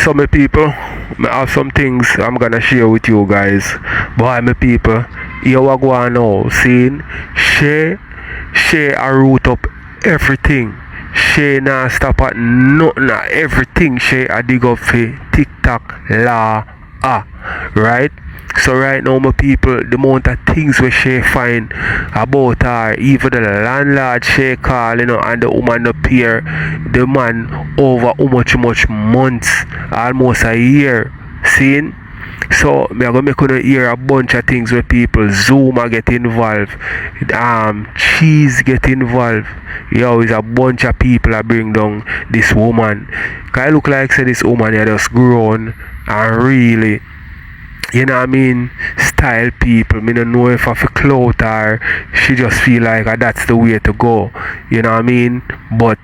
So my people, I have some things I'm gonna share with you guys. Boy, my people, here we go on now. Seeing she a root up everything. She not stop at nothing. Everything she a dig up for TikTok law. Right? So right now my people, the amount of things we she find about her, even the landlord she call, and the woman up here, the man over how much months, almost a year. Seeing? So me are gonna make you hear a bunch of things where people Zuma get involved, cheese get involved. Yo, is a bunch of people that bring down this woman. Cause I look like say this woman here just grown and really, you know what I mean, style people. Me don't know if I feel clout or she just feel like that's the way to go. You know what I mean? But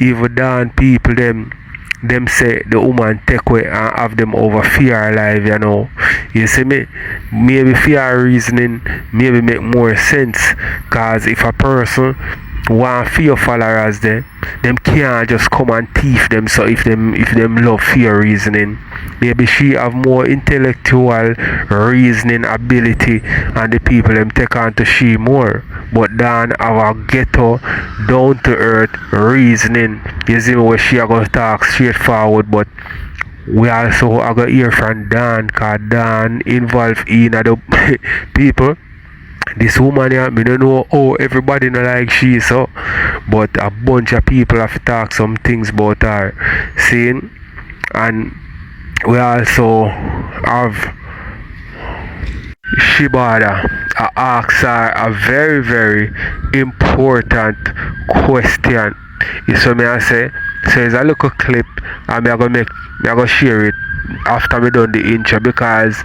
even down people them say the woman take away and have them over fear alive, you know. You see me? Maybe fear reasoning maybe make more sense. Cause if a person want fear followers them can't just come and thief them. So if them love fear reasoning, maybe she have more intellectual reasoning ability and the people them take on to she more. But Dan have a ghetto down to earth reasoning. You see me where she are gonna talk straightforward, but we also are gonna hear from Dan, cause Dan involved in other people. This woman here, me don't know how everybody not like she so, but a bunch of people have to talk some things about her. Seeing? And we also have Shibada. I ask her a very, very important question. You see me I say? So it's a little clip and me I gonna share it after me done the intro, because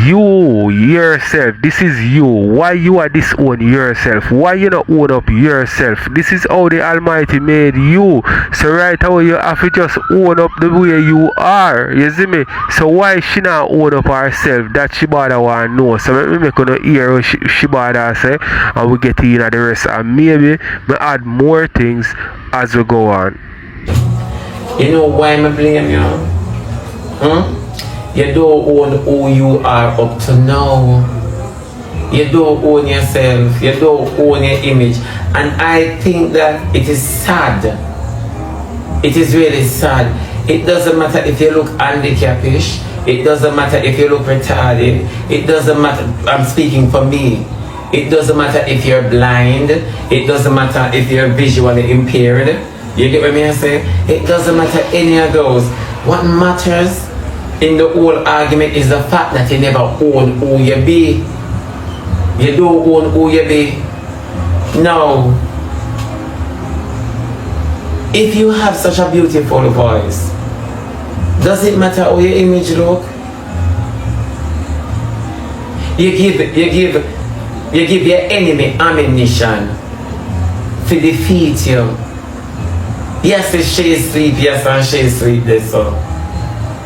you yourself, this is you. Why you are disown yourself? Why you not own up yourself? This is how the Almighty made you. So right how you have to just own up the way you are. You see me? So why she not own up herself? That Shibada want to know. So let me make you hear what Shibada say and we get in at the rest, and maybe we add more things as we go on. You know why I'm blame you? You don't own who you are up to now. You don't own yourself. You don't own your image. And I think that it is sad. It is really sad. It doesn't matter if you look handicappish. It doesn't matter if you look retarded. It doesn't matter. I'm speaking for me. It doesn't matter if you're blind. It doesn't matter if you're visually impaired. You get what I say? It doesn't matter any of those. What matters in the whole argument is the fact that you never own who you be. You don't own who you be. No. If you have such a beautiful voice, does it matter how your image look? You give your enemy ammunition to defeat you. Yes, she is sleep, yes, and she is sleep this so.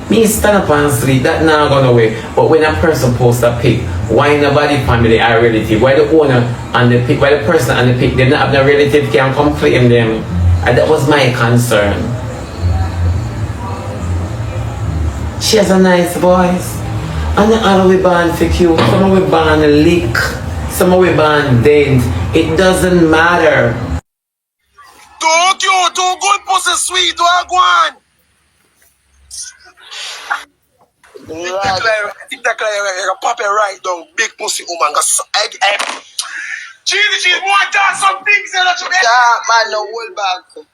Me stand up and sleep, that not gonna away. But when a person posts a pic, why nobody family or relative? Why the owner and the pic, why the person and the pic, they not have no relative can come claim them? And that was my concern. She has a nice voice. And all we born for cute, some of we born lick, some of we born dent. It doesn't matter. Too good pussy sweet, wagwan. TikTok like pop it right down, big pussy woman. Cheesy, more than some things that you get. Yeah, man, no hold back.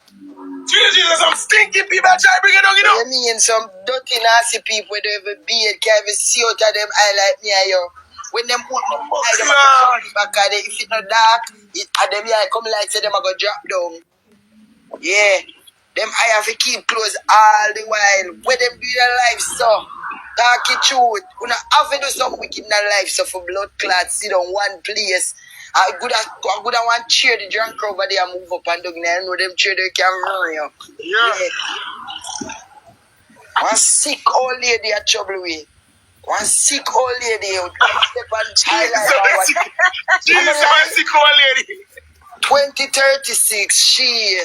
Cheesy, some stinky people that try bring it down, you know. You mean some dirty, nasty people with ever beard, can't even see out of them eye like me and you. When them put them eye, them a back at it. If it's not dark, at them eye come like say them a go drop down. Yeah, them eye have to keep closed all the while. When them do their life so, talk it truth. You know, have to do something wicked in their life so for blood clots, sit on one place. I good at one cheer the drunk over there and move up and down there. I know them cheer they can run you. Yeah. One sick old lady at trouble with. One sick old lady out. Step and She's a sick old lady. 2036, she.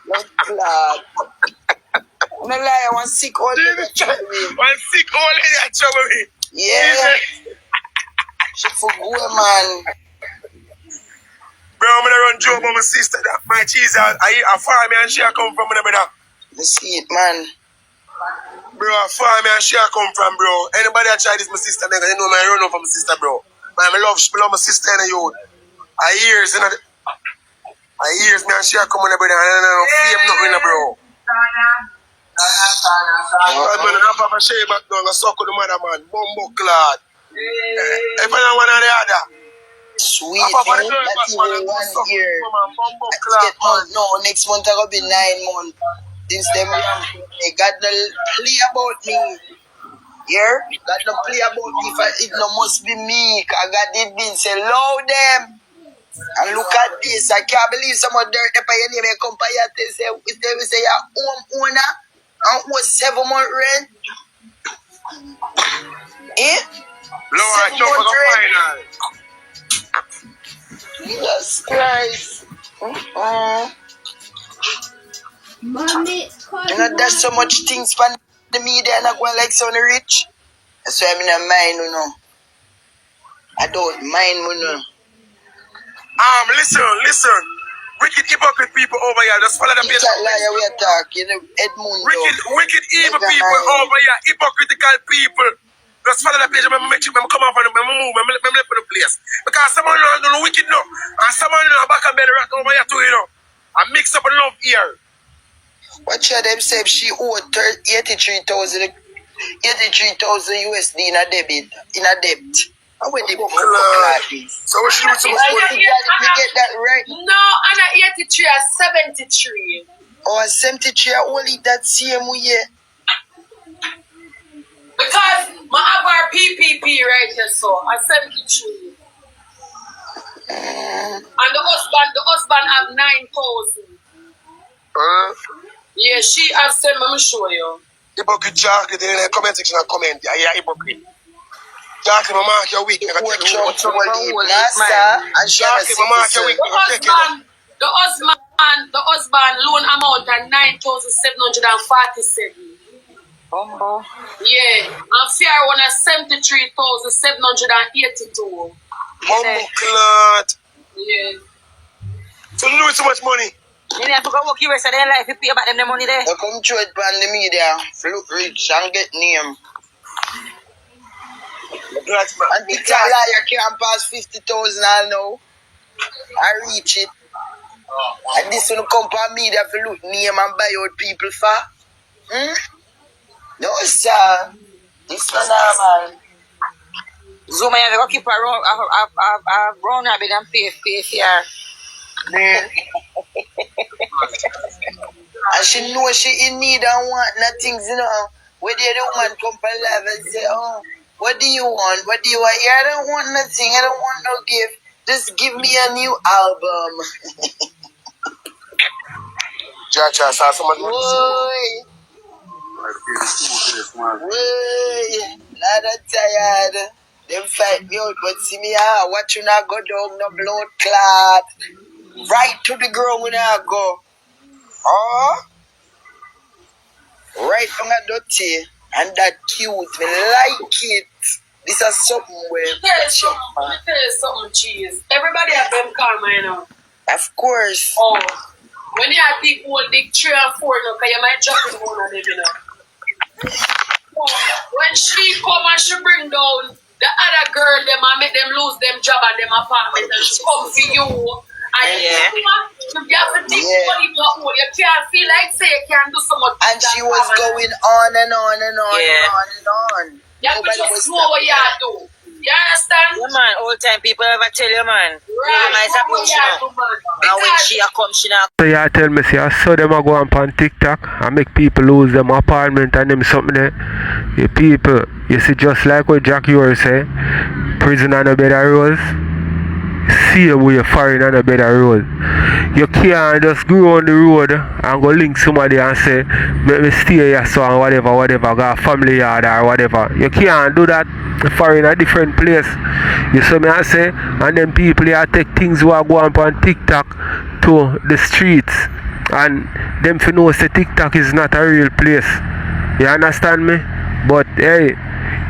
Blood clot. No lie, one sick old lady. One sick old lady at trouble me. Yeah. She for good, man. Bro, I'm gonna run job on my sister. That my cheese, I farm me and she come from my brother. You see it, man. Bro, I farm me and she come from, bro. Anybody that try this, my sister, nigga, you know me, I run off from my sister, bro. Man, I love my sister and you. I years, you know. I years, me and she come on the brother, and I don't feel nothing, bro. Man, I have a shame back down, I suck with the mother, man. Bumbo clad. If I don't want the other. Sweet, man. That's even 1 year. No, next month I will be 9 months. Since them they got no play about me. Yeah? Got no play about me. It no must be me. I got it been say loud them. And look at this. I can't believe some of dirt up your name and come by here and say if they will say your home owner and owe 7 months rent. Eh? Lord, jump for the final. Jesus Christ. Mommy, You know, there's so much things for the media and I go like so rich. That's why I'm not mind, you know. I don't mind, you know. Listen. Wicked hypocrite people over here, just follow the You can't lie, we are talking, Edmund. Wicked evil people over here, hypocritical people. Just follow the page, I'm make sure I'm come up and I'm move, I'm left for the place. Because someone don't know wicked no, and someone know back and belly rat over here too, you know. I mix up a love here. What should them say she owed 83,000 USD in a debt. How would they book like this? So what should we do with so much money? You get that right? no, I'm not 83, I'm 73. Or 73, only that same way. Because my have our PPP right here, so I'm 73. And the husband have 9,000. Yeah, she have 7, let me show you. Hypocrite Jack, in the comment section and comment. Yeah, hypocrite. Jack, my mark your week. And she Jack, my mark your week. The husband loan amount at 9,747. Yeah, and fair one at 73,782. Bumbo clot. Yeah. So you lose so much money. You have to go work your rest of their life if you pay back them the money there. They come through it on the media, look rich and get name. And the liar can't pass 50,000 I know. I reach it. And this will come on media for look name and buy out people for. No sir. This is normal. Zuma, you have to keep around a bit and pay here. And she know she in need and want nothing, you know. Where the other woman come on live and say, oh, what do you want? What do you want? Yeah, I don't want nothing. I don't want no gift. Just give me a new album. Jaja, saw someone. Boy. Not tired. Them fight me out, but see me watch you not go down, no blood clot. Right to the ground when I go. Oh, right from that dirty and that cute. Me like it. This is something where. Let me tell you something, cheese. Everybody have them karma, you know. Of course. Oh, when you have big old big 3 and 4, no, because you might drop in one of them, you know. When she come and she bring down the other girl, them and make them lose them job and them apartment, and she come for you. And you have to think money for all. You can't feel like say you can't do so much. And she was going on and on and on and on and on. You have to just know what you do. You understand? Yeah, man, all time people ever tell you, man. Right. And when she a come, she not. So you tell me, see, I saw them a go on TikTok and make people lose them apartment and them something there. You people, you see, just like what Jack Yor say, prison and a bed of rose. See where you're foreign on a bed of road. You can't just go on the road and go link somebody and say, let me stay here so and whatever, got a family yard or whatever. You can't do that for in a different place. You see me I say, and then people here take things who are going on TikTok to the streets And them for know say TikTok is not a real place. You understand me? But hey,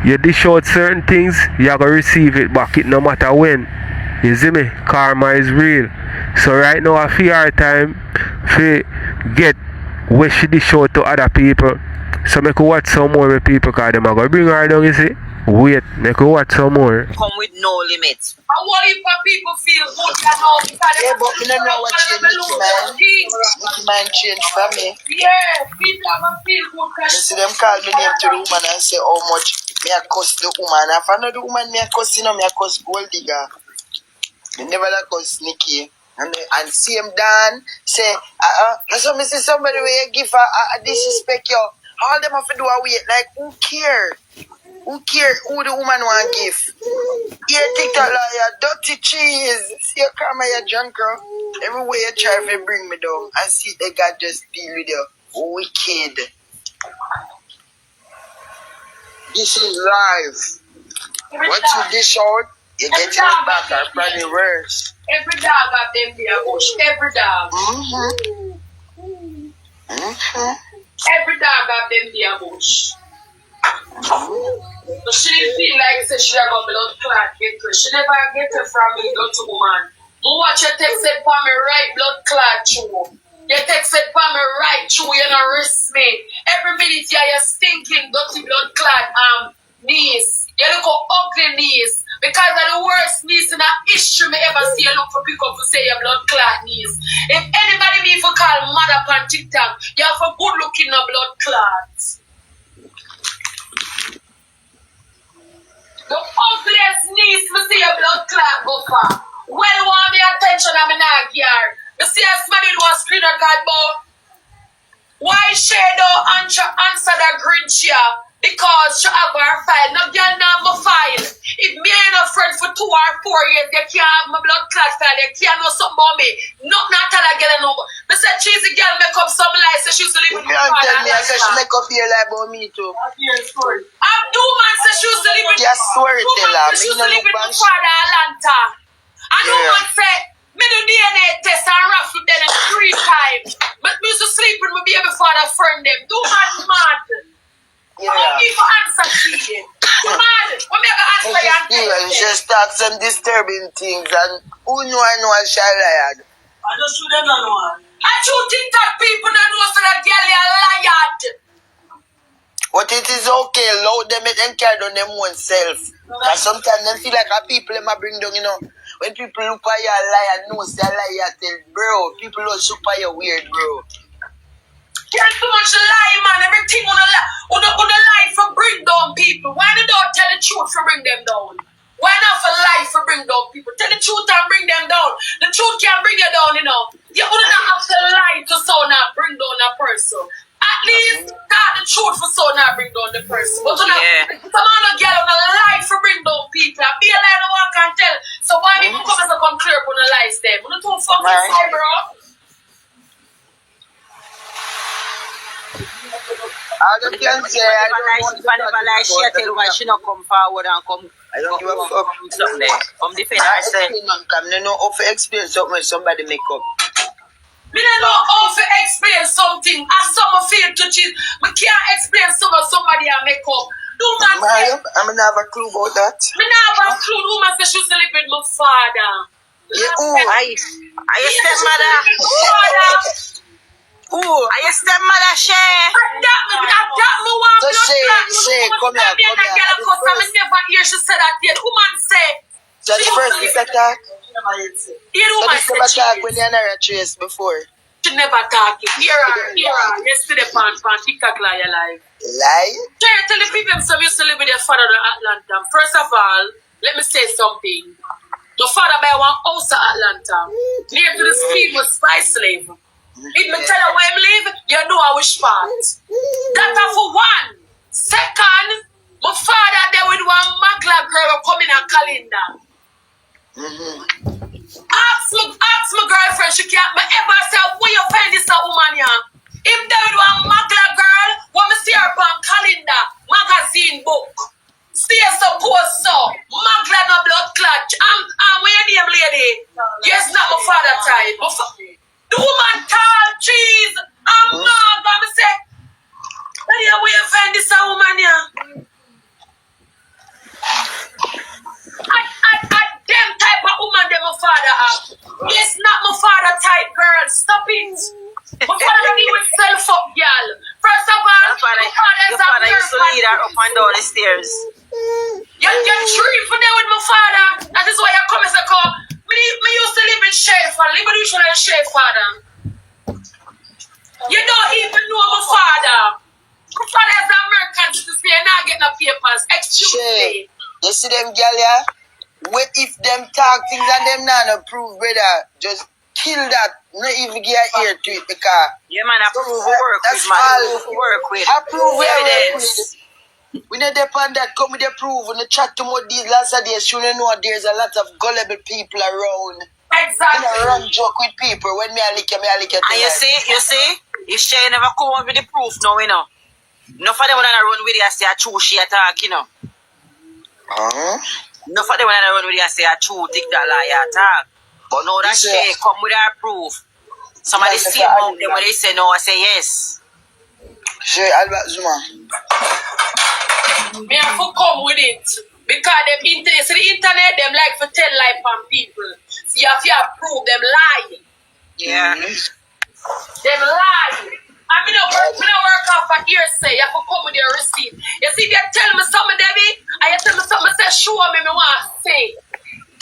you dish out certain things, you are gonna receive it back it no matter when. You see me? Karma is real. So right now I feel our time to get what she dish out to other people. So make you watch some more with people because them are gonna bring her down, you see? Wait, make you watch some more. Come with no limits. I want if people feel good, you know, because Yeah, but me don't know what change Mickey Man change for me. yeah, people have a feel good. You see them call me name to the woman and say how much me a cuss the woman. If I know the woman me a cuss, you know, me a cuss gold digger. Me never like cuss Nikki. And see him Dan say, so me see somebody where you give a disrespect you. All them have to do a wait. Like, who care? Who care who the woman want to give? Yeah, TikTok liar, dirty cheese. See you karma, you junker. Everywhere you try to bring me down. I see they got just deal with you. Wicked. This is live. What you dish out, you get it back or probably worse. Every dog got them there, bush. Every dog. Every dog got them there, bush. So she didn't feel like she got blood clot get her. She never get it from me, dirty woman. You watch your text it for me right blood clot through. You text it for me right through, you know, risk me. Every minute you're stinking dirty blood clot knees. You look how ugly knees. Because of the worst knees in the history me ever see, you look for pick up to say your blood clot knees. If anybody me for call mother on TikTok, you have a good looking blood clots. The ugliest knees me see your blood clot go for. Well want me attention I'm not here. You see a somebody do a screen record about why she don't answer that grinch here? Because she have her file. No girl not my file. If me ain't a friend for 2 or 4 years, they can't have my blood clot file. They can't know something about me. Not tell a girl no. I said cheesy girl make up some lies so she's living with my father. Tell me, I said she make up here lie about me too. I'm two man say she used to live with Yeah, storyteller. she used to live with my father Atlanta. And no man say me do DNA test and raffle them 3 times. But me used to sleep with my baby father friend them. Do man smart. Yeah. People answer to you. Man, what make an answer you? Just talk some disturbing things and who know I know I shall lie. I just shoot them on one. I shoot TikTok people that know so that girl is a liar. But it is okay, allow them make them carry on them own self. Because sometimes them feel like a people them bring down, you know. When people look at you a liar, know say a liar tell, bro, people don't look at you weird, bro. Can't too much lie, man. Everything on the lie for bring down people. Why they don't tell the truth for bring them down? Why not for lie for bring down people? Tell the truth and bring them down. The truth can bring you down, you know. You wouldn't have to lie to so not bring down a person. At least tell the truth for so not bring down the person. But some other girl on a lie for bring down people. I be a lie no one can tell. So why people come clear up on the lies them? You don't fucking say, bro. I don't can say I don't never lie, she tell why she not come forward and come. I don't give a fuck. Something there. Come defend herself. I don't know how to explain something when somebody make up. Me don't know how to explain something. As some feel to cheat. Me can't explain somebody I make up. Do man say. I mean, I have a clue about that. Me not have a clue. Do man say she used to live with my father. Yeah, who? Are you stepmother? Who? Are you stepmother, Shay? That me want So Shay, come here. I never hear she said that yet. Woman say. So the first is attack. So this never talk when you're not a trace before. She never talk it. Here are. Yesterday, pan TikTok lie alive. Lie? Tell the people some used to live with their father in Atlanta. First of all, let me say something. The father buy one house in Atlanta. Near to the speed was spy slave. If me tell you where I live, you know I wish part. That for one. Second, my father there with one magla girl coming on calendar. Ask my girlfriend, she can't me ever say, where you find this woman here? If there with one magla girl, when me see her on calendar, magazine book. Stay supposed so. Magla no blood clot. I'm where your name lady? Yes, not my father type. The woman tall, cheese. her up and down the stairs. You're treat for them with my father. That is why you come as a call. Me used to live in Sheffield. Live in Sheffield, father. You don't even know my father. My father is an American citizen. You're not getting no papers. Excuse me. You see them gal, yeah? What if them talk things and them not approve, brother? Just kill that. Not even give an ear to it because... Yeah, man, approve work that's with, man. all. Approve work with. Approve where work Evidence. with. We not depend that. Come with the proof. When you chat to more these last days, you know there's a lot of gullible people around. Exactly. You know, run joke with people. When me I lick you, And you see, if she never come up with the proof now, you know. Enough of them when I run with you and say a true she attack, you know. Enough of them when I run with you and say a true TikTok lie attack. But now that she come with her proof. Somebody see about them when they say no, I say yes. Sure, Albert Zuma. Me have to come with it. Because them internet, so the internet, them like to tell lie from people. So you have to prove them lie. Yeah. Them lie. I mean, I work off a hearsay. You have to come with your receipt. You see, they tell me something, Debbie, and you tell me something, say, show me want to say.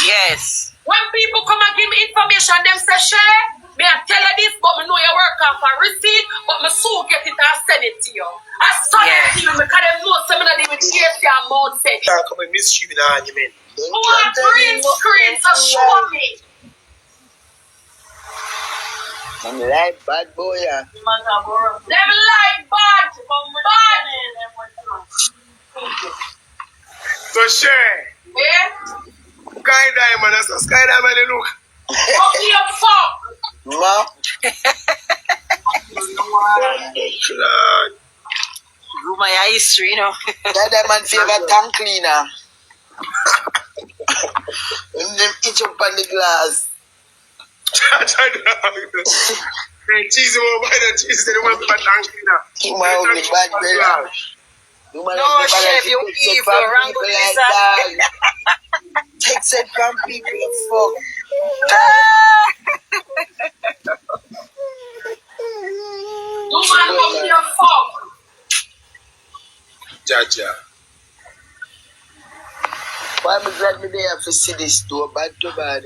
Yes. When people come and give me information, them say, share, me I tell you this, but me know you work off a receipt, but me soon get it and send it to you. I saw it to you because them know something that they would hearsay and mouth say. Can't come and mischief in an argument. I want green screen, so show me. I'm like bad boy, yeah. Them like bad. So share. Yeah? Sky Diamond, that's a Sky Diamond they look. Fuck you, fuck. Ma. Rumor your history, you know. That man favorite tank cleaner. And them itch up on the glass. Hey, cheese over by the cheese, they don't want to put a tank cleaner. Keep my ugly bad brother. No, chef, you evil, wrong with this. Take set from people, fuck. You man fuck your fuck. Jaja. Why am I glad me there to see this store bad to bad?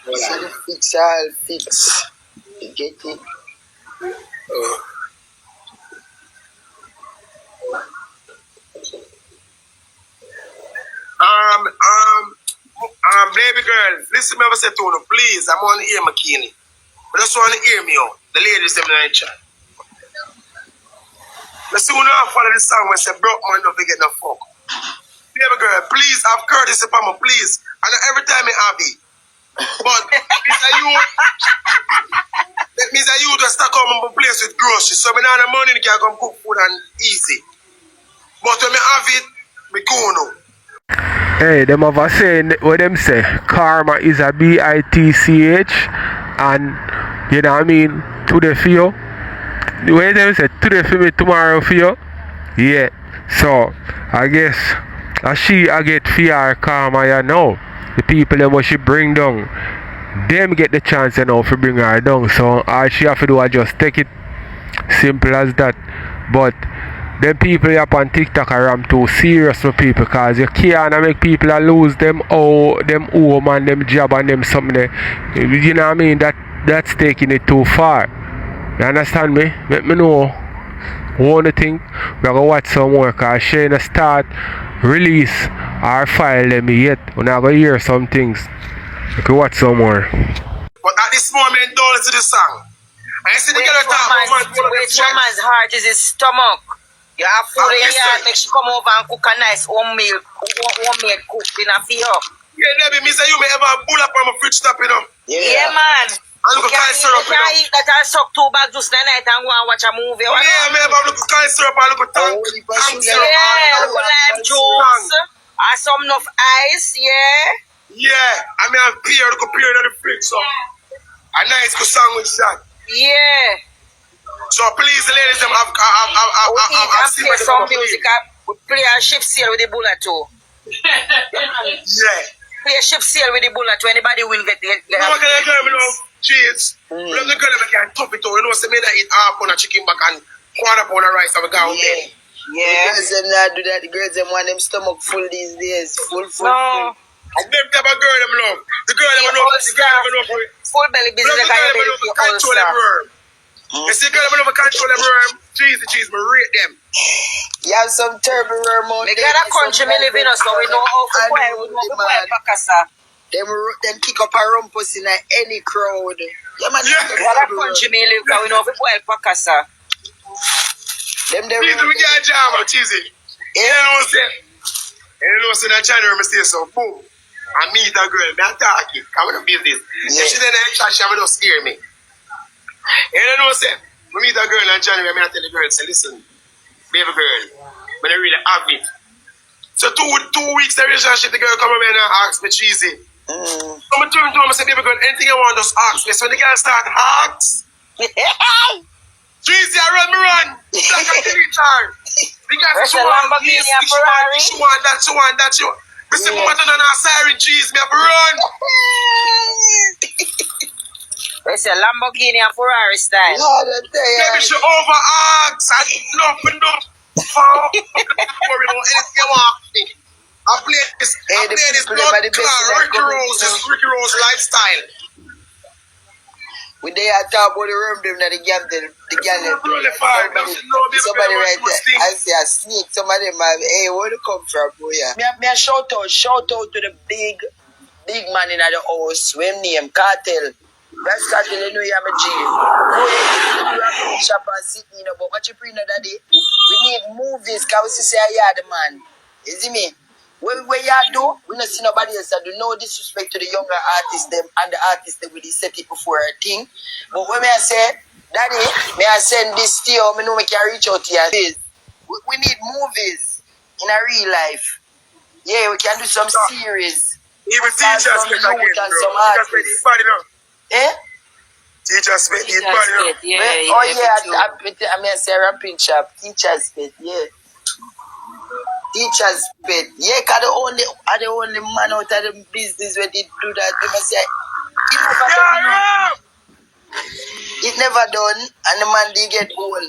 So the fix all fix. You get it? Baby girl, listen me ever say to you, please, I'm on the ear McKinney. But just want to hear me out. The ladies them in the chat. Let's see when I follow the song when say broke man don't forget no fuck. Baby girl, please have courtesy for me, please. I know every time I have it. But that means that you just start coming to place with groceries. So when I have the money, I can come cook food and easy. But when I have it, I go now. Hey, them have a saying what them say, karma is a B-I-T-C-H, and you know what I mean, today for you. The way them say, today for me, tomorrow for you. Yeah, so I guess I get for her karma, you know. The people them what she bring down, them get the chance you know to bring her down. So all she have to do is just take it, simple as that. But them people up on TikTok are too serious for people, because you can't make people lose them home and them job and them something. You know what I mean? That's taking it too far. You understand me? Let me know. One thing, we're going to watch some more, because she ain't start release or file them yet. We're not going to hear some things. We can watch some more. But at this moment, don't listen to the song. I see the girl talk about Which woman's heart is his stomach? You have food in your yard, make she come over and cook a nice homemade cook dinner for you. Yeah, Debbie, me say you may ever bull up on my fridge top, you know. Yeah, man. I look at kind syrup, you know. Eat that and suck 2 bags just the night and go and watch a movie. Yeah, me ever look at kind syrup, I look at tank syrup. Yeah, look at lime juice. And some enough ice, yeah. Yeah, I mean, I've peer, look at peer in the fridge, so. A nice good sandwich shot. Yeah. So please, ladies, them have we play some music. We play a ship sail with the bullet too. Yeah. play a ship sail with the bullet to anybody win get No, I can't tell me no cheese. Look the girl can top it out. You know, say me that eat half pound of chicken back and quarter pound of rice. I will go out there. Yeah. The girls them not do that. The girls them want them stomach full these days. Full. No. And them type of girl them love. The girl them love. The girl them love. Full belly business. The girl them love control them worm. You see, girl them love control them worm. Cheese, me rate them. You have some turbo worm out We there. got a country me live in us, so we know how to boil. We know how to boil pakasa. Them kick up a rumpus in any crowd. Yeah, man. Yeah. We got a country me live, so we know how to boil pakasa. Cheese, we get a jam out, cheesy. You know say that January, I say so, boom. I meet a girl, me attack it, come on business. If she then she will just scare me. You know say, I meet a girl in January, I tell the girl, say, listen, baby girl, when I really have it. So 2 weeks the relationship, the girl come over and ask me, cheesy. So I turn to her and say, baby girl, anything you want, just ask me. So when the girl start asks, cheesy, I run. Like a teenager. The girl say, she want this, she want that. Me say, mama turn on her siren, cheese, me have to run. It's a Lamborghini and Ferrari style. Maybe she over-asks and enough. Worry about anything you want me. I play this blood clot, Ricky Rose lifestyle. When they are talking about the room, them that the gang, somebody right there, I see a sneak, some of them have, hey, where do you come from, boy? Me a shout out to the big man in the house, when name Kartel. That's Kartel, you know you have a G. Go ahead, shop and sit, you know, but what you bring that day? We need movies, because we say, yeah, the man. You see me? When you do, we don't see nobody else that do no disrespect to the younger artists them and the artists that will set it before a thing. But when I say, Daddy, may I send this to you, I know we can reach out to you. We need movies in a real life. Yeah, we can do some series. Even teachers spit again, bro. Teachers spit his body now. Eh? Teachers spit his body now. Yeah, oh yeah, I mean, say ramping shop. Teachers spit, yeah. Teachers spit. Yeah, cause the only man out of the business where they do that. They must say, it never done, and the man they get old.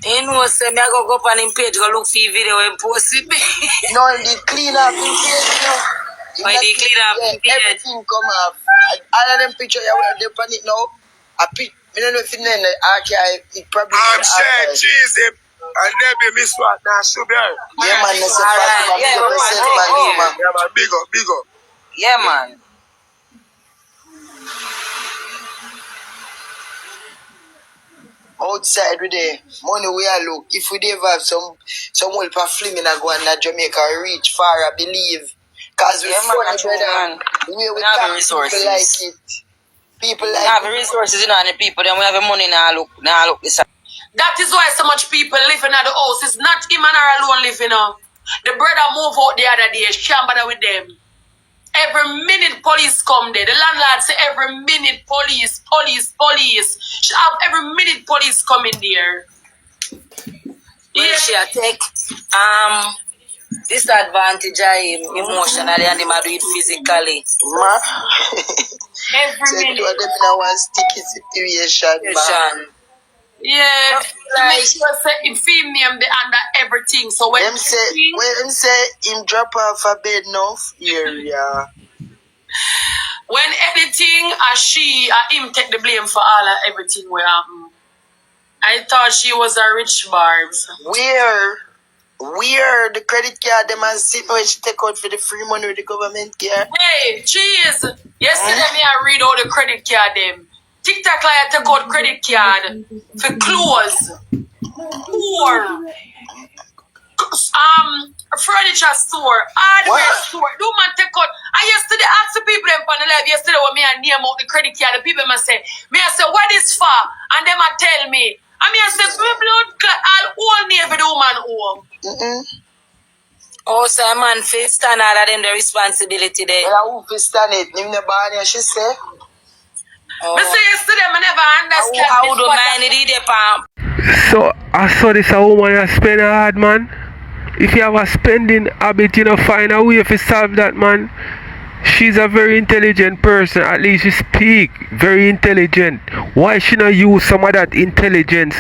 You know, say me I go up on him page, go look for video and post it. No, they clean up his page, you know. When they clean up his page. Everything come off. All of them pictures you have there on it now. I don't know if it's in the archive. It probably I'm saying, Jesus. I never miss what now, sugar. Yeah, man, that's a fact. Yeah, man, big up. Yeah, man. Outside with the money we are look. If we ever have some help of film in Jamaica reach far, I believe. Because we're funny, brother. We have resources. People like it. People like have resources, you know, and the people, then we have the money now look this. That is why so much people living at the house. It's not him and her alone living out. The brother moved out the other day. She can't bother with them. Every minute police come there. The landlord say every minute police. She have every minute police coming there. Yeah, she take disadvantage of him emotionally and him do it physically. Every minute. Them in one sticky situation, man. Yeah, to make sure say it female be under everything. So when them say him drop off a bed no area. When anything she him take the blame for all of everything will happen. I thought she was a rich barbz. Where the credit card them and sit where she take out for the free money with the government care. Hey, cheese. Yesterday me I read all the credit card them. TikTok like take out credit card for clothes, poor, furniture store, hardware store. Do man take out? I yesterday asked the people them on the live yesterday when me and name out the credit card. The people must say, me I say what is for, and them a tell me. And me I say my blood clot all navy the woman home. Oh, so man, face stand all of them the responsibility there. Well, who stand it? Name the body, she say. Oh. I say yesterday, I never understand. How do mind it? So I saw this a woman that spend hard, man. If you have a spending habit, you know, find a way to solve that, man. She's a very intelligent person. At least she speak very intelligent. Why she not use some of that intelligence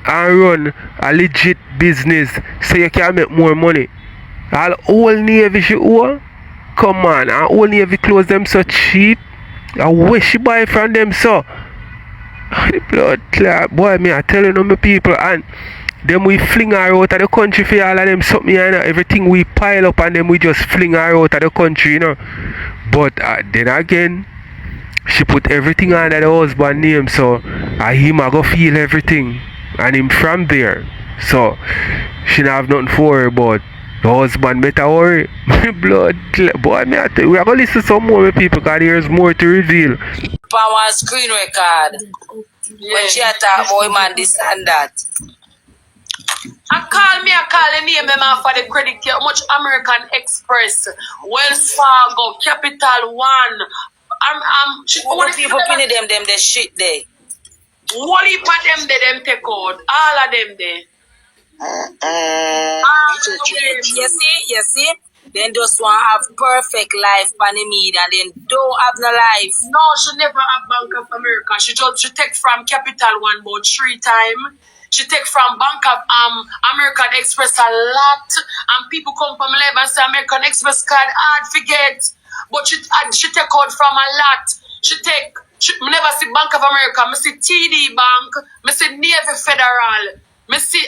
and run a legit business so you can make more money? All whole Navy she owe? Come on, and whole Navy clothes them so cheap. I wish she buy from them so. The blood clot. Boy, me I telling you my people, and then we fling her out of the country for all of them something, you know. Everything we pile up and then we just fling her out of the country, you know. But then again, she put everything under the husband name, so him I go feel everything, and him from there. So she not have nothing for her, but the husband better worry. Blood boy, me I tell you, we are gonna listen some more people because there's more to reveal. Power screen record. When she attack boy man this and that. I call the name man for the credit here. How much American Express, Wells Fargo, Capital One. All the people pinning them the shit there. What heap of them them take out? All of them there. You see? Then just want to have perfect life for the media and then don't have no life. No, she never have Bank of America. She take from Capital One about 3 times. She take from Bank of American Express a lot. And people come from live and say American Express card hard forget. But she take out from a lot. She never see Bank of America. I see TD Bank. I see Navy Federal. I see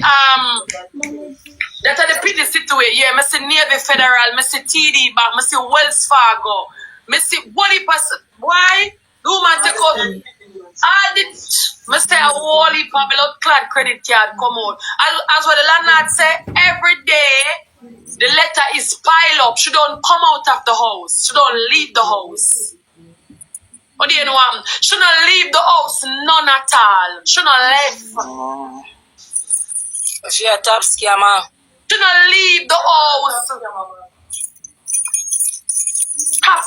that are the pretty situation. Yeah, I see Navy Federal. I see TD Bank. I see Wells Fargo. I see why? The woman take out all the I say a whole heap of blood clad credit card come out. As what the landlord say, every day the letter is pile up. She don't come out of the house. She don't leave the house. What do you know? She don't leave the house, none at all. She don't left. She a top scammer. She don't leave the house.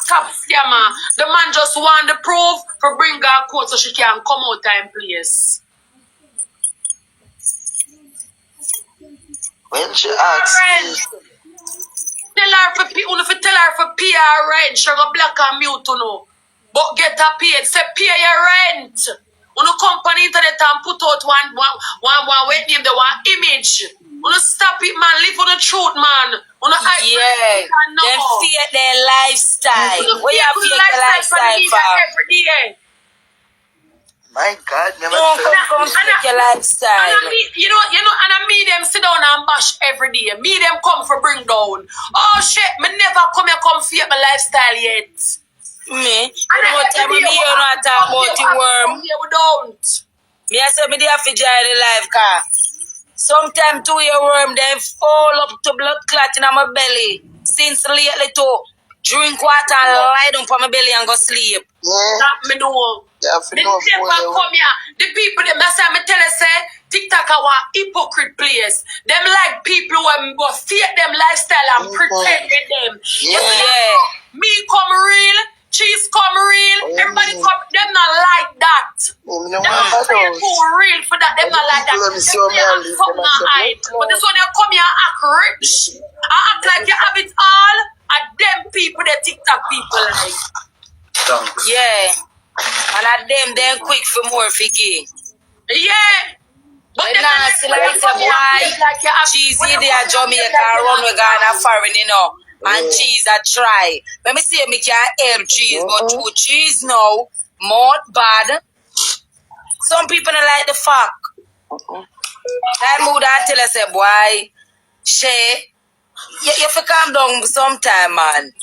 Top scammer. The man just want the proof for bring her court so she can come out and place. When she asks me, tell her for pay her rent. She go black and mute to know. But get her paid. Say pay your rent. On the company internet and put out one wait name the one image. On stop it, man. Live on the truth, man. Yeah. Them fear their lifestyle. What you fake the lifestyle for? Every day. my God, never Don't come fake your lifestyle. And I meet them sit down and bash every day. Me them come for bring down. Oh shit, me never come fake my lifestyle yet. Me? What time me you not talk about the worm? We don't. Me I say me dey have to enjoy the life car. Sometimes 2 year worm then fall up to blood clot in my belly. Since lately too. Drink water and lie down for my belly and go sleep. Yeah. That me know. They never come here. The people them that's me tell you say TikTok are a hypocrite place. Them like people who go fake them lifestyle and pretend with them. Yeah. Me come real, cheese come real, everybody come, them not like that. Them not too real for that, them not like that. Them come and hide. But this one you come here and act rich. I act like you have it all. And them people, the TikTok people like. Thanks. Yeah. And at them quick for more figure. Yeah. But then nasty like say boy, cheese in there Jamaica run with Ghana foreign, you know. And cheese I try. Let me see me can help cheese, but true cheese now, more bad. Some people don't like the fuck. That mood I tell us say boy, she you have to calm down sometime, man.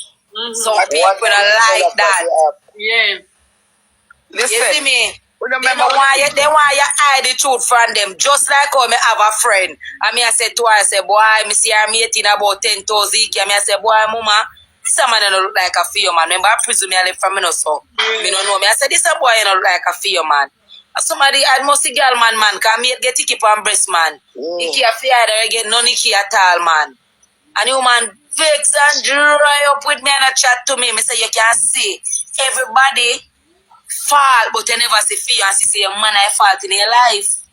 Some people don't like that. Yeah. Listen, you see me? They want you hide the truth from them. Just like how me have a friend. And me I say to her, I say, boy, me see her making about 10,000. And me I say, boy, mama, this a man don't look like a fear man. Remember, I presume I left from me no so. Me don't know me. I say, this a boy don't look like a fear man. And somebody, I must see girl man, can me get to keep on breast man. He can't fear her again, no Nikki at all, man. And you man vex and dry up with me and a chat to me. Me say, you can see everybody fall, but you never see fear and see man I fault in your life.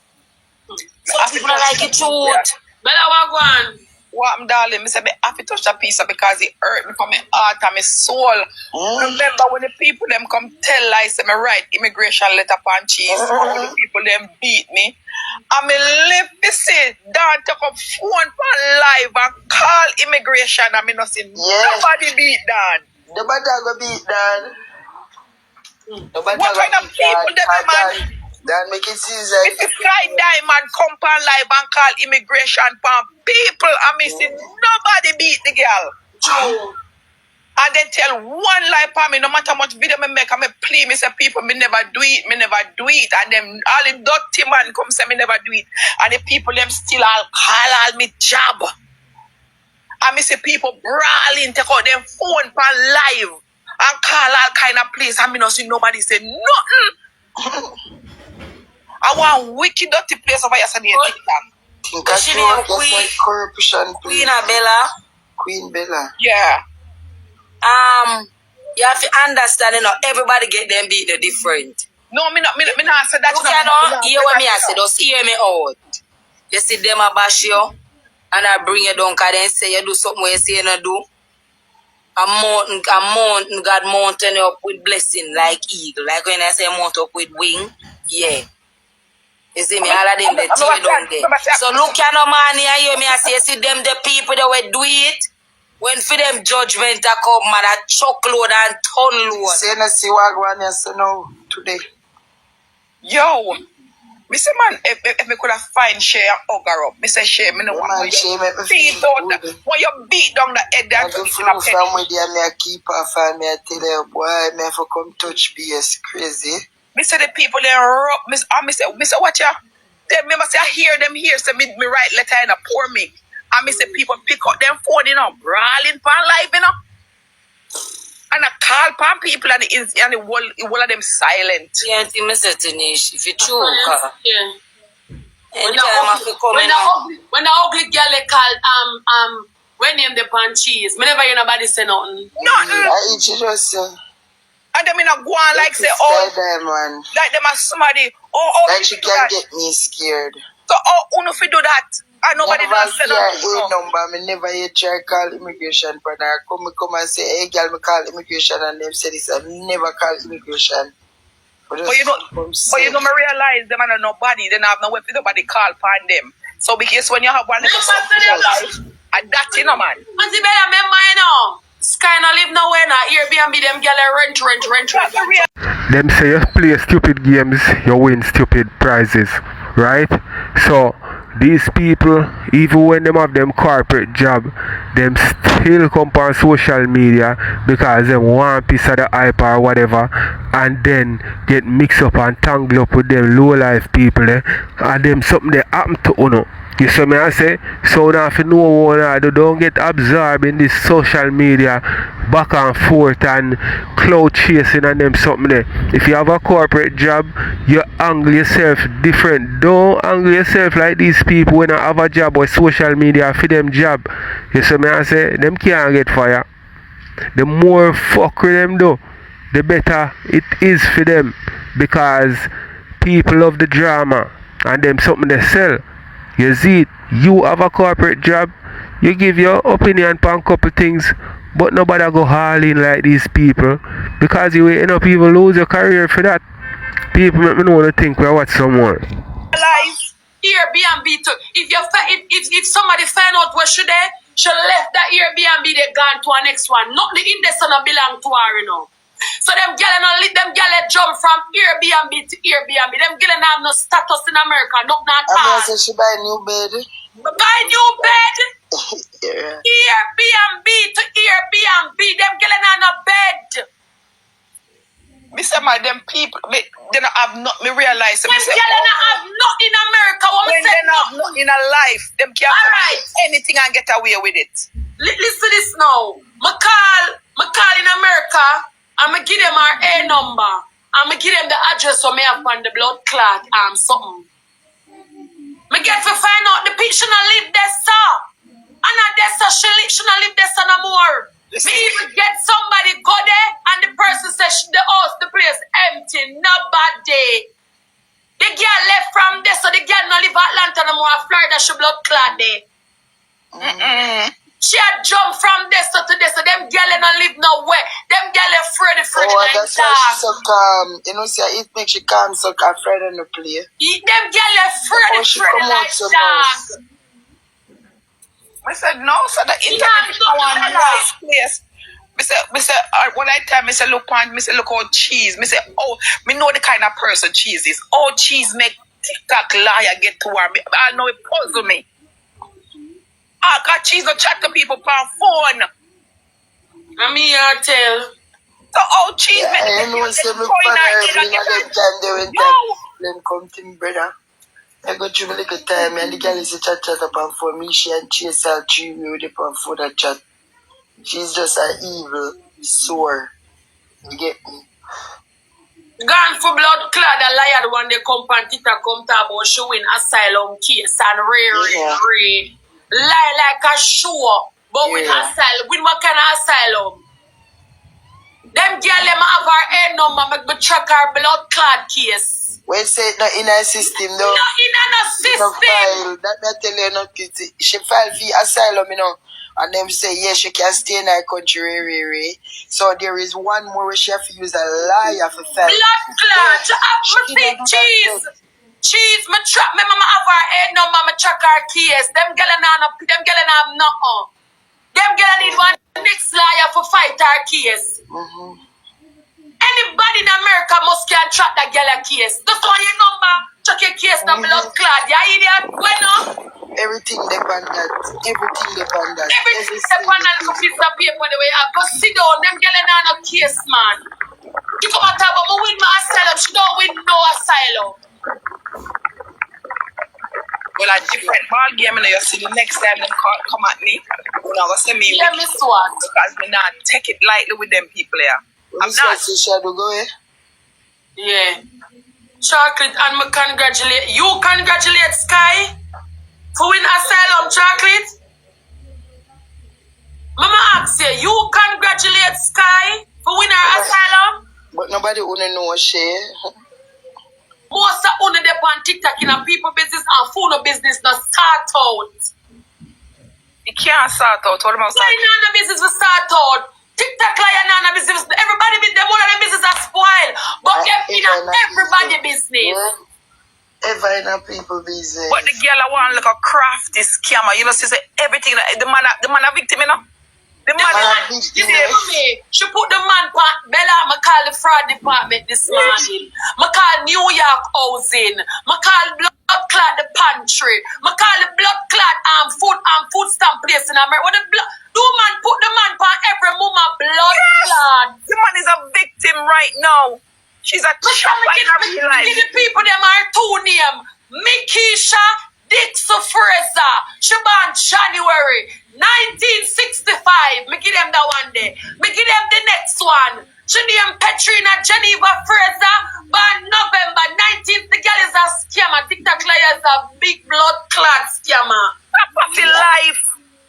Some people don't like it truth. But I want one. What I'm darling, me say me have to touch a piece of because it hurt me from my heart and my soul. Remember when the people them come tell lies, say me write immigration letter upon cheese. When the people them beat me. And me live to see Dan take up phone for live and call immigration and me not see nobody beat Dan. Nobody go beat Dan. What kind of people them man? Dan make it season. If you Sky Diamond come on live and call immigration for people and me see nobody beat the girl. And then tell one lie for me, no matter how much video me make, I me play, me say people, me never do it. And then all the dirty man come say me never do it. And the people them still all call all me job. And me say people brawling, take out them phone for live and call all kind of place. And me not see nobody say nothing. I want wicked dirty place over yesterday. She name Queen corruption. Queen Bella. Yeah. You have to understand, you know, everybody get them beat the different. No, me not say that. You cannot hear what me I say, just hear me out. You see them a bash you, and I bring you down, because they say you do something where you say you not do. A mountain, God mountain you up with blessing like eagle. Like when I say mount up with wing, yeah. You see me, all of them, they tear down there. So look at no man here, you hear me, I say, you see them, the people that will do it. When for them judgment a come, man, a truckload and ton load. Say no see what one you say now today. Yo, me say man, if me could have find Shay and hug her up, me say Shay, me no want to beat out that. When you beat down the head, that's the proof from with you, me a keep off and me a tell you, boy, me have to come touch BS crazy. Me say the people they rough, me say what ya? Then me must say I hear them here, say me write letter in a pour me. And me say people pick up them phone, you know, brawling for live, you know. And I call upon people and the whole of them silent. Yeah, I think I said to Nish, if you true, Yeah. When the ugly girl they called when name the pan cheese. Me never hear nobody say nothing. Nothing. I eat you just and them in a go on like say like them as somebody like she can get me scared. So who fi do that? And nobody does say nothing. Number, me never hear try call immigration, but I come and say, hey girl, me call immigration, and them say this, I never call immigration. But you know, me realize them and nobody, then I have no way for nobody call upon them. So because when you have one little something in your life, and that you know, man. But you better remember, you know, Sky no live nowhere now. Airbnb them girl rent. Them say you play stupid games, you win stupid prizes, right? So these people, even when them have them corporate job, them still come on social media because them want a piece of the hype or whatever, and then get mixed up and tangled up with them low life people, and them something they happen to uno. You see me I say? So now if you know what I do, don't get absorbed in this social media back and forth and cloud chasing and them something there. If you have a corporate job, you angle yourself different. Don't angle yourself like these people when I have a job or social media for them job. You see me I say? Them can't get fired. The more fuck with them though, the better it is for them, because people love the drama and them something they sell. You see it, you have a corporate job, you give your opinion on a couple things, but nobody go all in like these people, because you end up even lose your career for that. People make me know to think we watch someone. Life, Airbnb too. If somebody find out where she left that Airbnb, they gone to our next one. Not the index not belong to her, you know. So them gyal jump from Airbnb to Airbnb. Them gyal have no status in America, not all. I say she buy a new bed. Buy new bed? Yeah. Airbnb to Airbnb. Them gyal have no bed. Me say my them people, they don't have not. Me realize them gyal have nothing in America. When they have nothing in a life, them can't do anything and get away with it. Listen to this now. Me call in America. I'm going to give them our A number. I'm going to give them the address so me have on the blood clot something. Me get to find out the people should not live there, sir. And not there, sir. She not live there, sir, no more. Me even get somebody go there and the person says the house, the place empty. Nobody. The girl left from there, so the girl not live Atlanta no more. Florida, she blood clot there. She had jumped from this to this, so them girl don't live nowhere. Them girl afraid Oh, that's why she's so calm. You know, see, it makes she calm, so afraid on the play. Them girl afraid like dog. I said, no, so the internet is one nice place. Me say, when I tell me, say, look how cheese. Me say, oh, me know the kind of person cheese is. Oh, cheese make TikTok liar get to her. I know it puzzle me. Ah, cause cheese don't chat to people on phone. I mean, I tell. So, oh, cheese make I know, say, me father, them come to me, brother. I go through a little time, and the girl is a chat up on phone. Me, she and Chase all 3 me with the on phone that chat. She's just an evil, sore. You get me? Gone for blood clot, the liar one they come and TikTok come talk about showing asylum case and lie like a show. But with asylum, with what kind of asylum? Them girl them have her head number, make me track her blood clot case. When say it not in her system, though. Not in her system. File. That tell you not pity. She filed for asylum, you know. And them say, yes, she can stay in her country, So there is one more where she have to use a liar for file. Blood clot. Cheese. Cheese, me trap me mama have her head number, me track her case. Them girl have nothing. Them girl need one next liar for fight her case. Anybody in America must can track that girl a case. Just want your number, check your case, the blood clot. You idiot? When no? Everything depend on that. Everything depend on that. Everything depend on little piece of paper the way I go sit down. Them girl ain't no case, man. You come and talk about me win my asylum. She don't win no asylum. well, a different ball game, and you see the next time they come at me, you're not going to see me. Yeah, miss what? Because me not take it lightly with them people here. I'm not. Shadow go ahead. Yeah. Chocolate, and me congratulate. You congratulate Sky for win asylum, Chocolate. Mama asks you congratulate Sky for win her asylum. But nobody wanna know she. Most of only they on TikTok in a people business and phone business not start out. You can't start out. All about Why none of business will start out? TikTok like none of business. Everybody with them all of them business are spoiled. But them in everybody business. Ever in a people business. But the girl I want like a crafty scammer. You know, she say everything. The man a victim, you know. The man a victim. She put the man part. Bella, I call the fraud department this morning. I call New York housing. I call blood clot the pantry. I call the blood clot food stamp place in America. What the blood? Man put the man part every mama blood clot. The man is a victim right now. She's a child in her real life. The people them are two names. Mikisha Dixon Fraser. She born January 1965. Me give them that one day. Me give them the next one. She named Petrina Geneva Fraser. Born November 19th. The girl is a scammer. TikTok liar is a big blood clot scammer. That's life.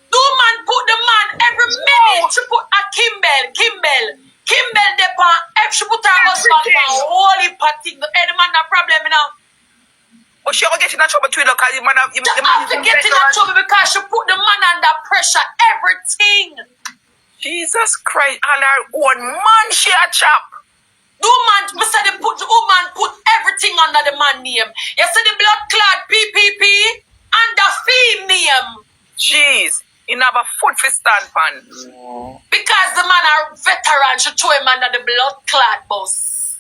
Do man put the man every minute. She put a Kimbell depend. If she put her husband on holy party, the man no problem, you know. But she will get in trouble too, because the man have get in trouble because she put the man under pressure, everything. Jesus Christ, and her own man she a chop. The woman, me say the woman put everything under the man name. You see the blood clot PPP under fee name. Jeez. You have a foot for stand pan. Because the man are veteran, she throw him under the blood clot bus.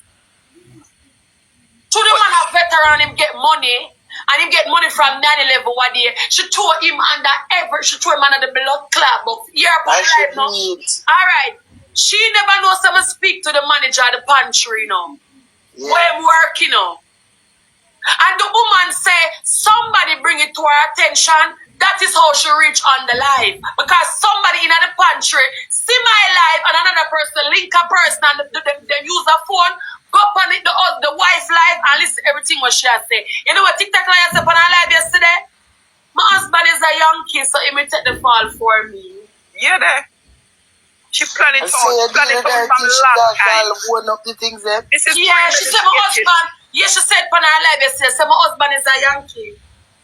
To the man a veteran, him get money, and him get money from 9/11 one day. She throw him under the blood clot box. Right now. Alright. She never knows someone speak to the manager of the pantry, you know. Yeah. Where I'm working, you know. And the woman say, somebody bring it to her attention. That is how she reach on the live. Because somebody in the pantry see my live and another person link a person and they use a phone, go up on it, the wife live and listen everything what she has say. You know what TikTok live said on her live yesterday? My husband is a young kid, so he may take the fall for me. Yeah, there. She planning out. Planning out from last time. She said my husband, she said on her live yesterday, so my husband is a young kid.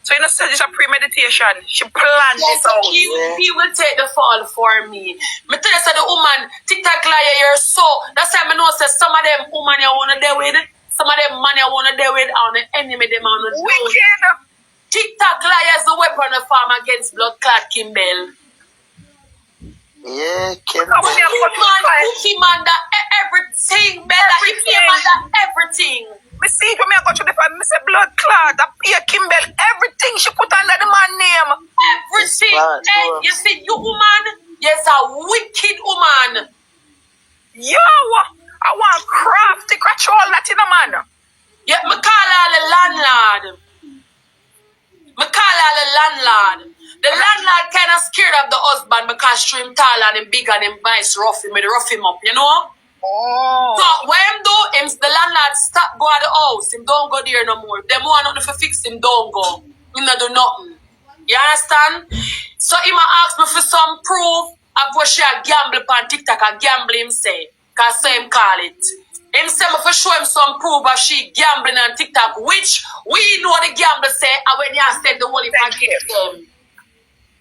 So you know, said it's a premeditation. She planned this out. He will take the fall for me. Me tell you, say the woman, TikTok liar, you're so. That's why I know, say some of them woman you wanna deal with, some of them man you wanna deal with, and the enemy them on the wicked. TikTok liar is the weapon of farm against blood clot Kimbell. Yeah, Kimbell. Cookie man, that everything, Bella. He came under everything. Me see when me go to the family, me say blood clot, I pay Kimbell, everything she put under the man name. Everything. And you see, you woman, yes, a wicked woman. Yo, I want crafty control that in a man. Yeah, me call her the landlord. The landlord kind of scared of the husband because she him tall and him big and him vice rough him, rough him up, you know? Oh. So what him do, the landlord stop go at the house. Him don't go there no more. Them want nothing for fix him, don't go. Him not do nothing. You understand? So him ask me for some proof of what she a gamble on TikTok. A gamble him say. Cause so him call it. Him say me for show him some proof of she gambling on TikTok, which we know the gamble say and when you send the whole if I get them.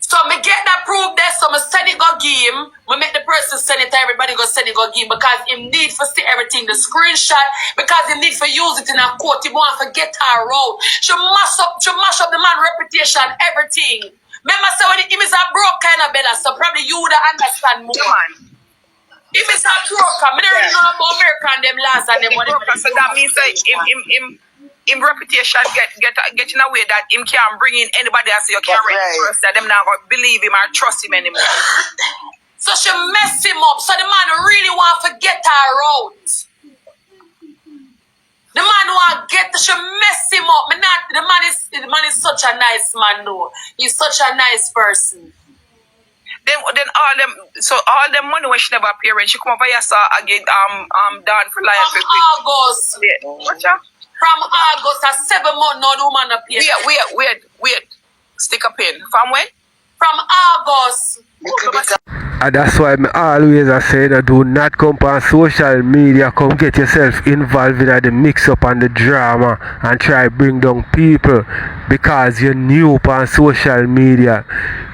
So me get that proof there, so me send it go give him. Me make the person send it to everybody go send it go give him because him need for see everything, the screenshot, because him need for use it in a court. He want to get her out. She mash up the man reputation, everything. Remember say when him is a broke kind of bella, so probably you would understand more. If it's a broke, I don't really know about America and them laws and them whatever. So that means that him reputation get in a way that him can't bring in anybody else. You can't trust that them not gonna believe him or trust him anymore. So she mess him up. So the man really want to get her out. The man want to she mess him up. The man is such a nice man though. He's such a nice person. Then all them money when she never appear when she come over here saw again down for life. From August. Yeah. What's that? From August, a 7 month no the woman appear. Wait. Stick a pin. From when? From August. And that's why I always say that do not come on social media, come get yourself involved in the mix up and the drama and try bring down people because you're new on social media.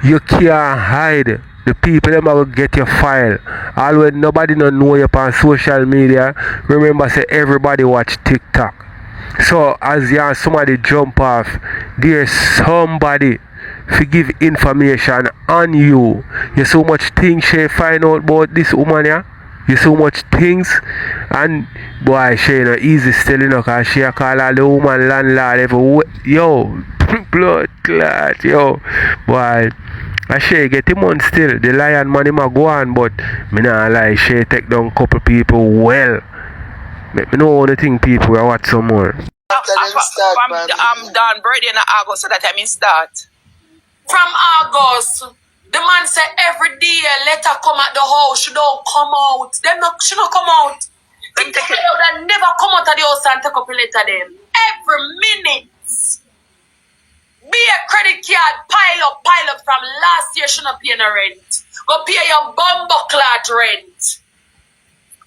You can't hide. The people them will get your file. Always nobody don't know you on social media. Remember say everybody watch TikTok. So as you somebody jump off, there's somebody to give information on you. You so much things she find out about this woman here. You so much things and boy she no easy still enough cause she call all the woman landlord everywhere. Yo, blood clot, yo. Boy, and she get him on still. The lion man him a go on, but me not lie, she take down couple people well. Make me know the thing people will watch some more. I'm done birthday in August, so that I mean start. From August, the man said every day let her come at the house. She don't come out. She don't come out. They never come out of the house and take up a letter them. Every minute. Be a credit card, pile up from last year. She not pay no rent. Go pay your bumbleclad rent.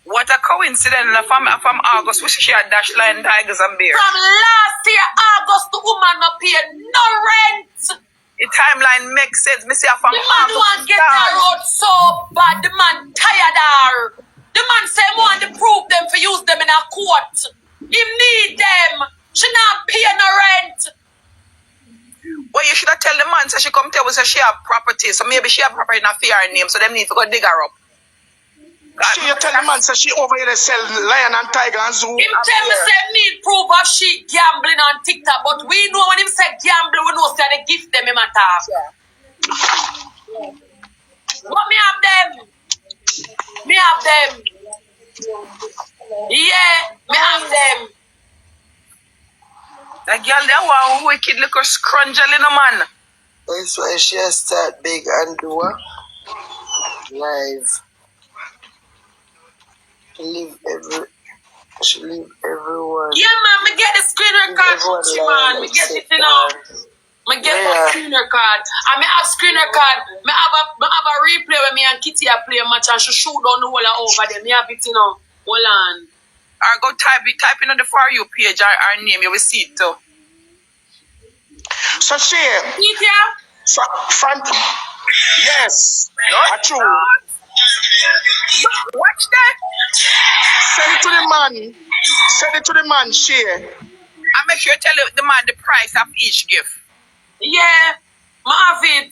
What a coincidence from August, we see she had dash line tigers and bears. From last year, August, the woman not pay no rent. The timeline makes sense. Me say from the man want get her out so bad. The man tired her. The man say want to prove them for use them in a court. He need them. She not pay no rent. Well, you should have tell the man so she come tell us she have property. So maybe she have property in a fear name. So them need to go dig her up. She you tell the man so she over here to sell lion and tiger and zoo. Him tell me say need proof of she gambling on TikTok, but we know when him say gambling, we know say they gift them him attack. But me have them. Yeah, me have them. That girl there one wicked little scrunchel in a man. That's why she start big and do live. She leave everyone. Yeah, man, me get the screen record from she, man. Me get it, you know. Me get the screen record. And me have screen record. Me have a replay when me and Kitty a play a match and she shoot down the whole over there. Me have it, you know. Hold on. Or go type in on the For You page our name. You will see it too. So she, front, yes, true. Watch that. Send it to the man. Send it to the man, she. I make sure you tell the man the price of each gift. Yeah, Marvin,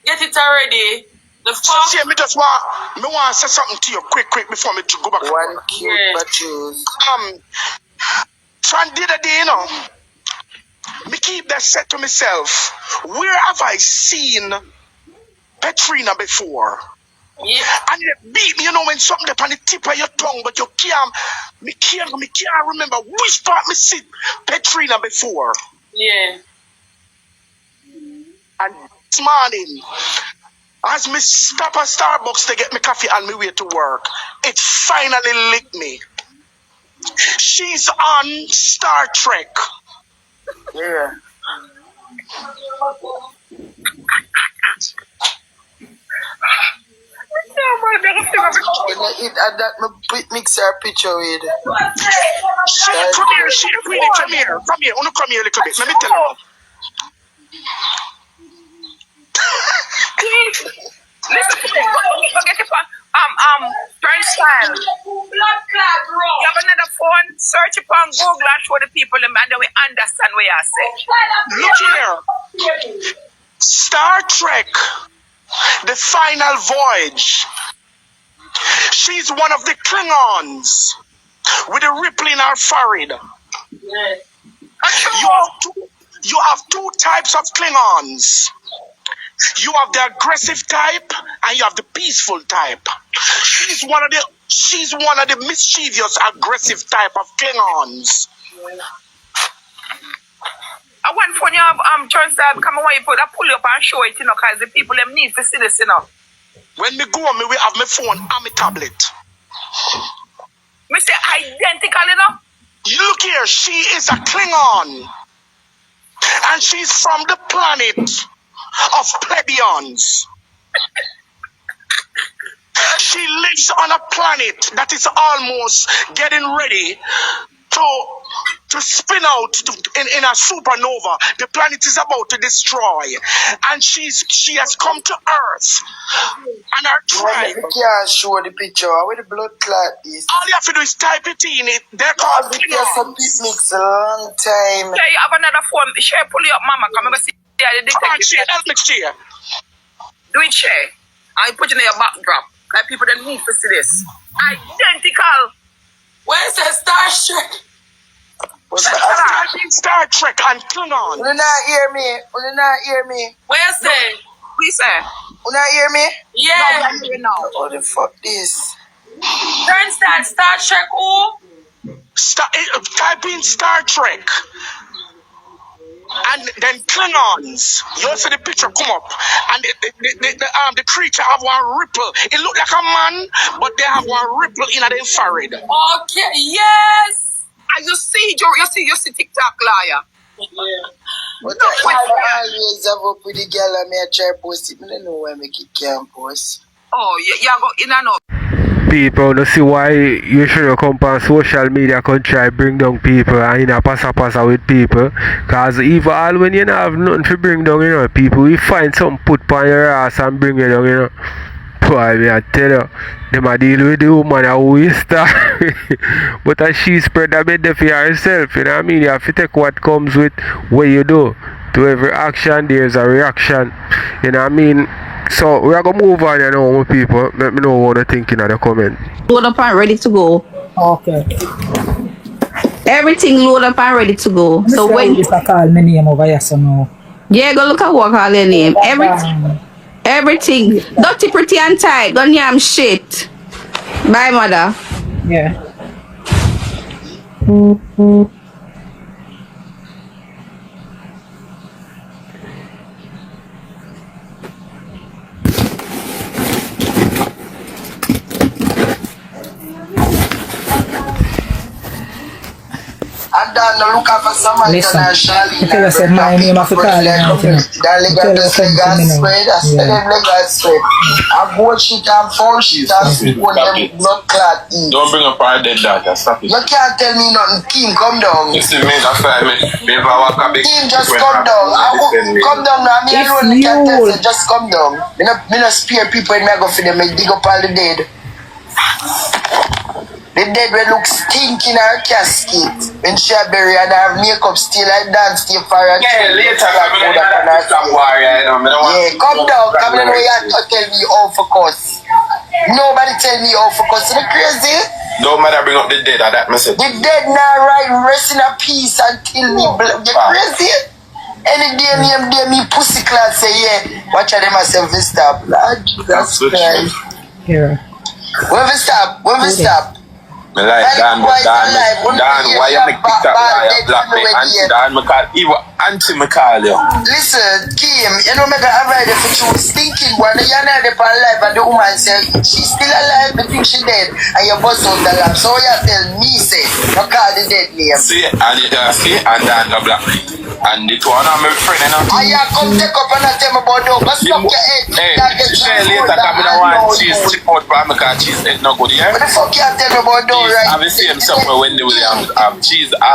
get it already. The So she, me want to say something to you quick before me to go back. One cute patches. From the other day, you know, me keep that said to myself, where have I seen Petrina before? Yeah. And it beat me, you know, when something up on the tip of your tongue, but you can't remember which part me see Petrina before. Yeah. And this morning, as me stop at Starbucks to get me coffee on my way to work, it finally licked me. She's on Star Trek. Yeah. That mix her picture with. Come here, come here. Wanna come here a little bit. Let me tell you. Listen to me. Go get your phone. Style. You have another phone. Search upon Google and show the people them, and then we understand what you say. Look here. Star Trek, the final voyage. She's one of the Klingons with a ripple in her forehead. Yeah. You have two types of Klingons. You have the aggressive type and you have the peaceful type. She's one of the mischievous, aggressive type of Klingons. I want for you John come away put a pull up and show it, you know, because the people them need to see this, you know. When me go on, we have my phone and my tablet. Me say identical, you know. You look here, she is a Klingon. And she's from the planet of plebeians. She lives on a planet that is almost getting ready to spin out in a supernova. The planet is about to destroy, and she has come to Earth, and her tribe. You can't show the picture with the blood clot is. All you have to do is type it in. They're called Klingons. Mix a long time. Yeah, you have another phone. Share, pull it up, mama. Come over, see the detective. Help me share. Do it, share. I put it in your backdrop. Like people that need to see this. Identical. Where's the Star Trek? Star Trek and Klingon. You not hear me? Where's the? Please say. You not hear me? Yeah. No, hear now. What the fuck this? Turn Star Trek. Who? Type in Star Trek. And then Klingons. You see the picture come up, and the creature have one ripple. It look like a man, but they have one ripple in their forehead. Okay. Yes. And you see TikTok liar. Yeah. But I always have up with the girl and me I try post it. I don't know why make it can't post. Oh, you go in and out. People, don't see why you should come on social media and try bring down people and you know passa with people. Cause even all when you don't have nothing to bring down, you know, people will find something put on your ass and bring you down, you know. Boy, I tell you, them a deal with the woman who is star. But as she spread a bit there for herself, you know what I mean? You have to take what comes with what you do. To every action there's a reaction. You know what I mean? So we are gonna move on, you know, my people. Let me know what you're thinking in the comment. Load up and ready to go. Okay. Everything load up and ready to go. So when you call my name over here, so no. Yeah, go look at what call your name. Everything. Dirty, pretty and tight. Don't yam shit. Bye, mother. Yeah. And then look out for someone internationally. Because I said my name of the call. That legal spread. I said them legal spread. I go shit and foul shit and speak when them blood clot eat. Don't bring up our dead daughter, stop it. You can't tell me nothing. Keem, come down. You see me, that's why Keem, just come down. Come down now. Me alone can tell you, just come down. Me no spare people when I go for them. I dig up all the dead. The dead will look stinking in her casket. When she a bury and her makeup still like dance till for her. Yeah, later I'm warrior, you know. Yeah, come down. Come down here and tell me how focus. Nobody tell me how focus. You crazy? Don't matter bring up the dead or that message. The dead now right rest in a peace until me you crazy? Any day me pussy class say yeah. Watch out them myself and stop. Lord Jesus Christ. Here. When we stop? Me like Dan, why you make TikTok, why you black me, Dan, me call, even auntie me call you. Listen, Keem, you know me got avoid the future stinking one. You're not there for life and the woman say, she's still alive, but think she dead. And you bust out the lap. So you tell me, say, you call the dead name. See, and Dan the black me. And the two of my friend, you know. And you come take up and tell me about dog. Go stop your head. Hey, share later, come in one cheese, chip out for me, because cheese head no good, yeah? What the fuck you tell me about dog, right? I've seen somewhere when they will have cheese, what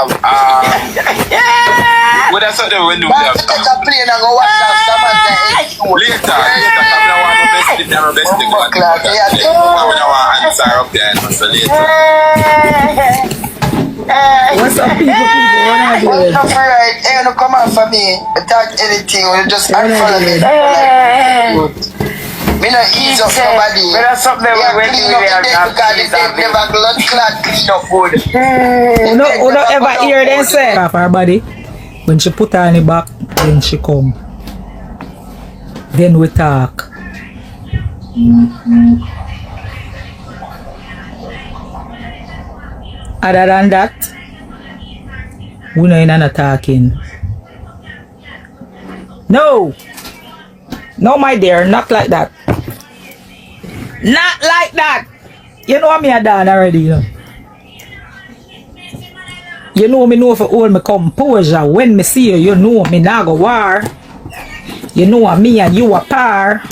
I said when they will have take a plane and go watch out someone later, come in one best thing, never best thing. Come in one answer up there, so later. What's up, people? What are you doing? What's up, right? Hey, no come out for me. Attack anything. You just unfollow me. Me not ease up nobody. But that's something we clean up the dead because the dead never blood clot clean up good. You don't ever hear them say off her body. When she put her in the back, then she come. Then we talk. Other than that, we no in an talking. No, my dear, not like that. Not like that. You know me a done already, you know. You know me know for all my composure. When me see you, you know me not go war. You know me and you a par.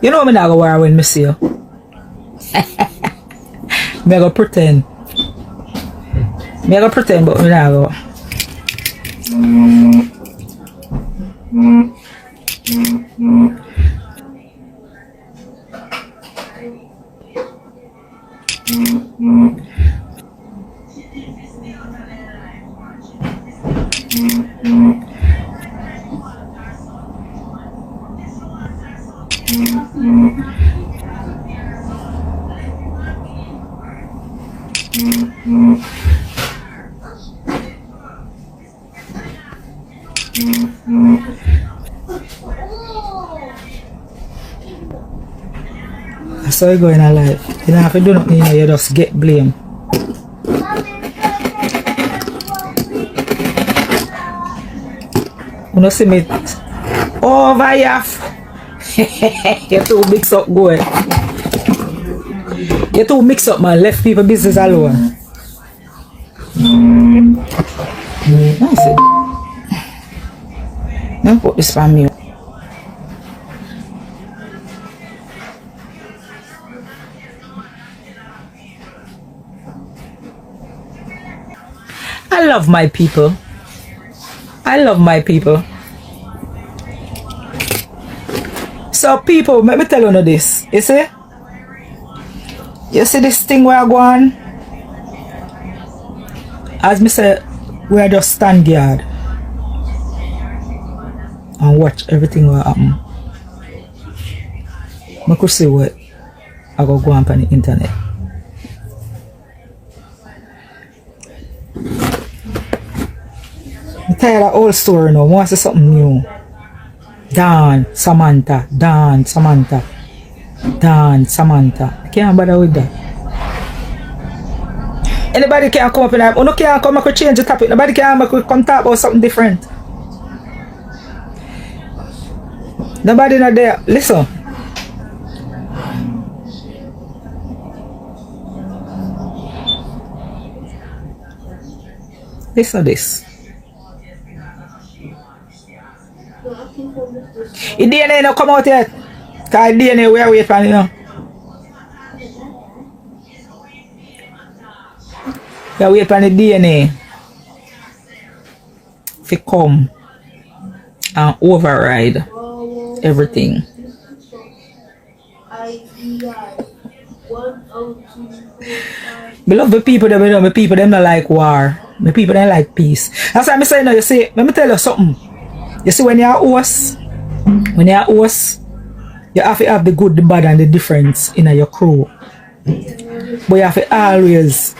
You know me not go war when me see you. Me go pretend. Me go pretend, but me not go. That's how you go in a life. You don't have to do nothing, you know, you just get blamed. You know, see me over here. You're too mixed up, boy. You're too mixed up, man. Left people business alone. Nice. Now put this for me. I love my people. I love my people. So people, let me tell you this. You see? You see this thing where I go on? As me say, we are just stand guard and watch everything what happen. I could see what I go on the internet. I'm tired of old story now. I want to see something new. Dan, Samantha. I can't bother with that. Anybody can come up in there. No can come and change the topic. Nobody can come talk about something different. Nobody not there. Listen. This or this? The DNA no come out yet. Cause DNA we are waiting for, you know. We are waiting for the DNA to come and override everything. Beloved people, them know, my people them not like war. My people them like peace. That's why I'm saying, you see, let me tell you something. You see, when you're a host, you have to have the good, the bad, and the difference in your crew. But you have to always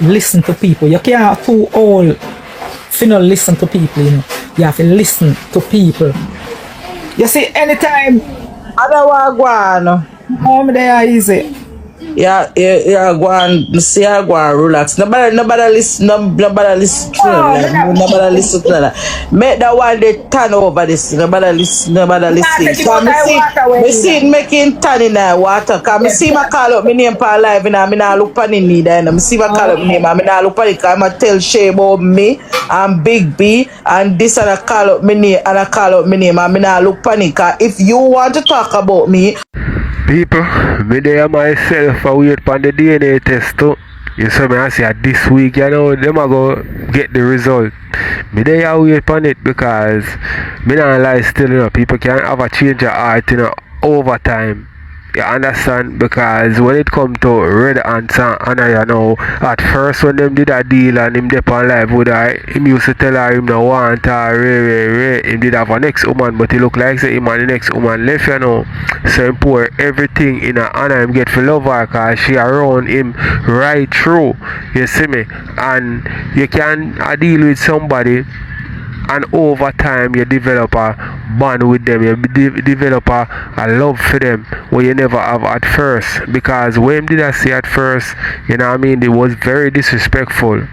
listen to people. You can't too old if you not listen to people, you know. You have to listen to people. You see, anytime I don't want to go on, they are easy. Yeah, go on, see, I go and relax. Nobody listen to them. Nobody listen to them. Make that one they turn over this. Nobody listen. So I see making turn in the water. Cause I see my call up my name for live and I not look for the need. And I see my call up my name. I not look for it. Cause I tell Shay about me and Big B and this and I call up my name and I call up my name. I not look for it. Cause if you want to talk about me. People, me there myself, I wait for the DNA test too. You see me, I say this week, you know, them are go get the result. Me there I wait for it because me not lie still, you know, people can have a change of heart, you know, over time. You understand? Because when it come to Red Ants and Anna, you know, at first when them did a deal and him dip on live with her, him used to tell her him no want her, him did have a next woman, but he look like say him and the next woman left, you know. So him pour everything in her Anna, him get for love her because she around him right through. You see me? And you can deal with somebody and over time you develop a bond with them, you develop a love for them what you never have at first, because when did I say at first, you know what I mean, it was very disrespectful.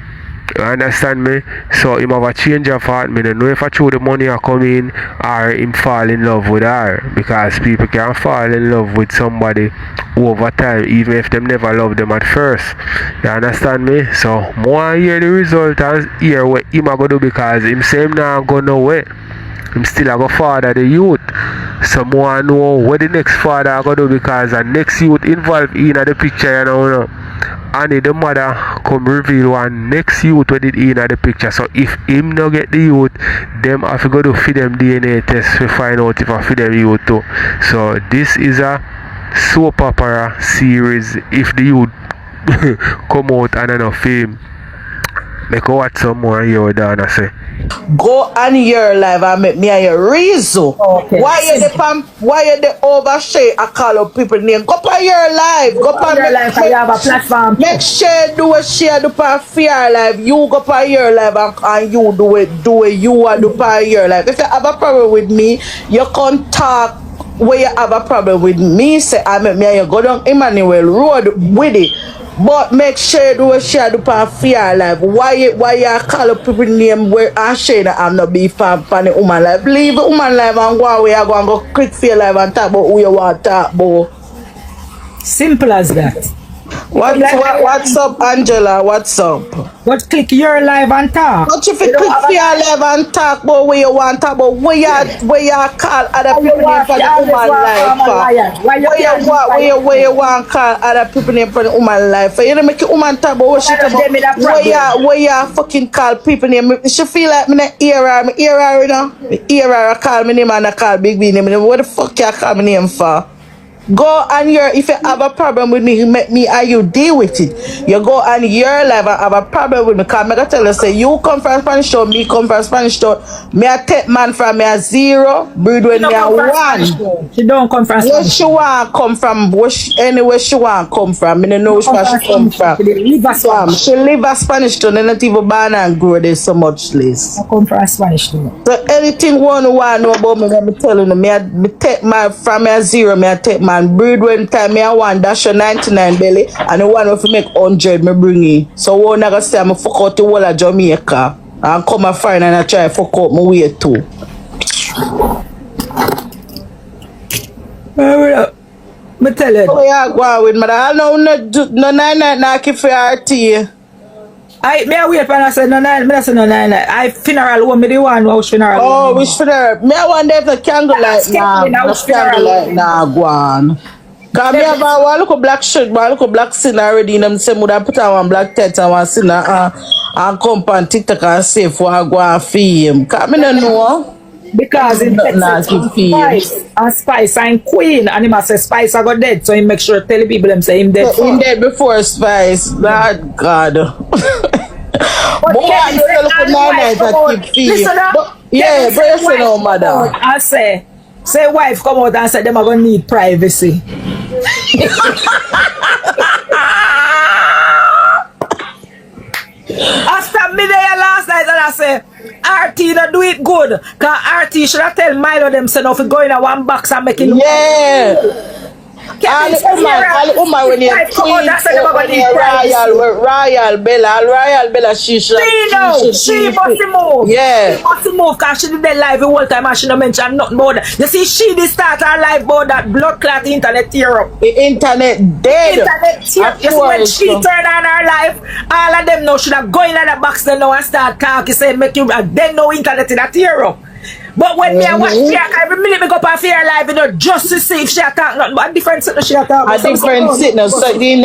You understand me? So him have a change of heart. Me don't know if I throw the money I come in or him fall in love with her, because people can fall in love with somebody over time even if them never love them at first. You understand me? So more hear the result and hear what him a go do, because him say him not go nowhere. Him still a go father the youth. So more know what the next father a go do, because the next youth involved in the picture, you know. And the mother come reveal one next youth with it in the picture. So if him no get the youth, them have to go to feed them DNA test to find out if I feed them youth too. So this is a soap opera series. If the youth come out and enough fame, make go watch some more here down, I say. Go on your live and make me a your reason. Okay. Why you the overshare I call up people name? Go on your live. Go on your live. You have a platform. Make sure do a share do for fear live. You go on your live and you do it you and do on your live. If you have a problem with me, you can talk where you have a problem with me. Say I make me and you go down Emmanuel Road with it. But make sure do a share do for fear live. Why you call up people name where I share that I'm not be fan the woman live. Leave the woman live and go away and go click fear live and talk about who you want to talk about. Simple as that. What's up, Angela? What's up? What click your live and talk? But if you click fear live and talk about where you want to talk about where you call other people name for the woman life. Where you want to call other people name for the woman life. You don't make a woman talk about what she talk about. Where you fucking call people name. She feel like me not hear her. Me hear her, you know. Me hear her, I call me name and I call Big B name. What the fuck you call me name for? Go and if you have a problem with me, you make me and you deal with it. You go and your life and have a problem with me. Because I'm going to tell you, say, you come from Spanish Town, me come from Spanish Town. Me a take man from me a 0, breed when me a 1. She don't come from Spanish. Where she want come from, anywhere she want come from. I don't know which part she come from. She live a Spanish Town, and not even born and grow there so much less. I come from Spanish Town. So anything one want know about me, let me tell you, me take man from me a 0, me a take man. Breed when time me I want dash your 99 belly and the one if you make 100 me bring it. So one I say I'm fuck out the whole of Jamaica and come and find and I try fuck out my way too. Me tell you. Oh yeah, go on with mother. I know no 99 knock if you RT. Me I wait when I said no. I funeral home, me the one who funeral. Oh, which funeral? Me I wonder if the candlelight nah, go on. Cause me have one look black shirt, one look black sinner already. Them say would I put on one black tight and one sinner and come on TikTok and say for I go and feel. Cause me don't know. Because in Spice and Spice and Queen and he must say Spice I got dead, so he make sure tell the people them say him dead. Him dead before Spice. Lord God. Boy, I don't look at 9 at Tik feel. Yeah, but you say no, mother. I say wife come out and say them are gonna need privacy. After me there last night and I say RT don't do it good. Cause RT should have tell Milo them say no if go in a one box and make it look all woman when you're Queen, Royal Bella, she must move. Yeah. She must move because she did that live the whole time and she don't mention nothing about that. You see, she did start her live about that blood clot internet tear up. The internet dead. Internet tear. You see, when she turned on her live, all of them know should have go in the box then now and start talking, say make you then no internet in a tear up. But when me I watch Fiak, every minute me go up on Fear Live, you know, just to see if she attack nothing. But a different sit she attack. A different sit now. So nothing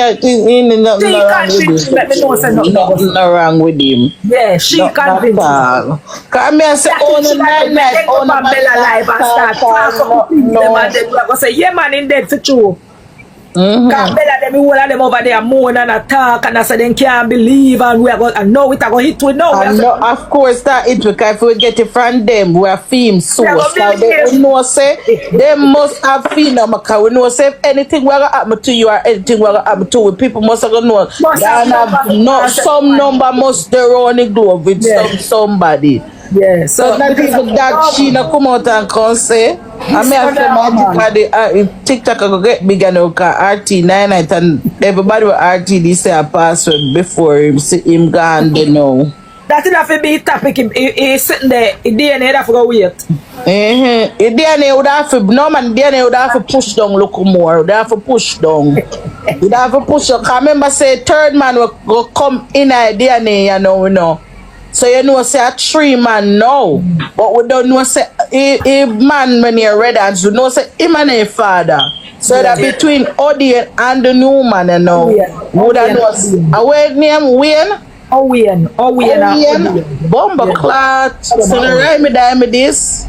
wrong with him. Yeah, she convinced. Cause me I say on the night on the Bella Live and start talking them and then we go say, yeah man, in dead for true. Cause Bella them all of them over there moan and attack and I say they can't believe and we are going and know it are going to hit with now. Of course that it because if we get it from them we are film source. Now they know say they must have film because we know say if anything will happen to you or anything will happen to you, people must have know that some number must they run the globe with somebody. Yeah, so not even that she not come out and can say I may have to magic TikTok go get bigger now because RT 9 and everybody with RT they say a password before him see him gone they know. That enough to be topic he sitting there he DNA have to go wait. He DNA would have to no man DNA would have to push down look more would have to push down. Would have to push down. I remember say third man will go come in a DNA you know. So you know say a 3 man now, but we don't know say a man when you're red and you know say him and a father. So that between Odion and the new man you know, would I know away name Wayne? Owen. Bomber clot. So the right me die me this.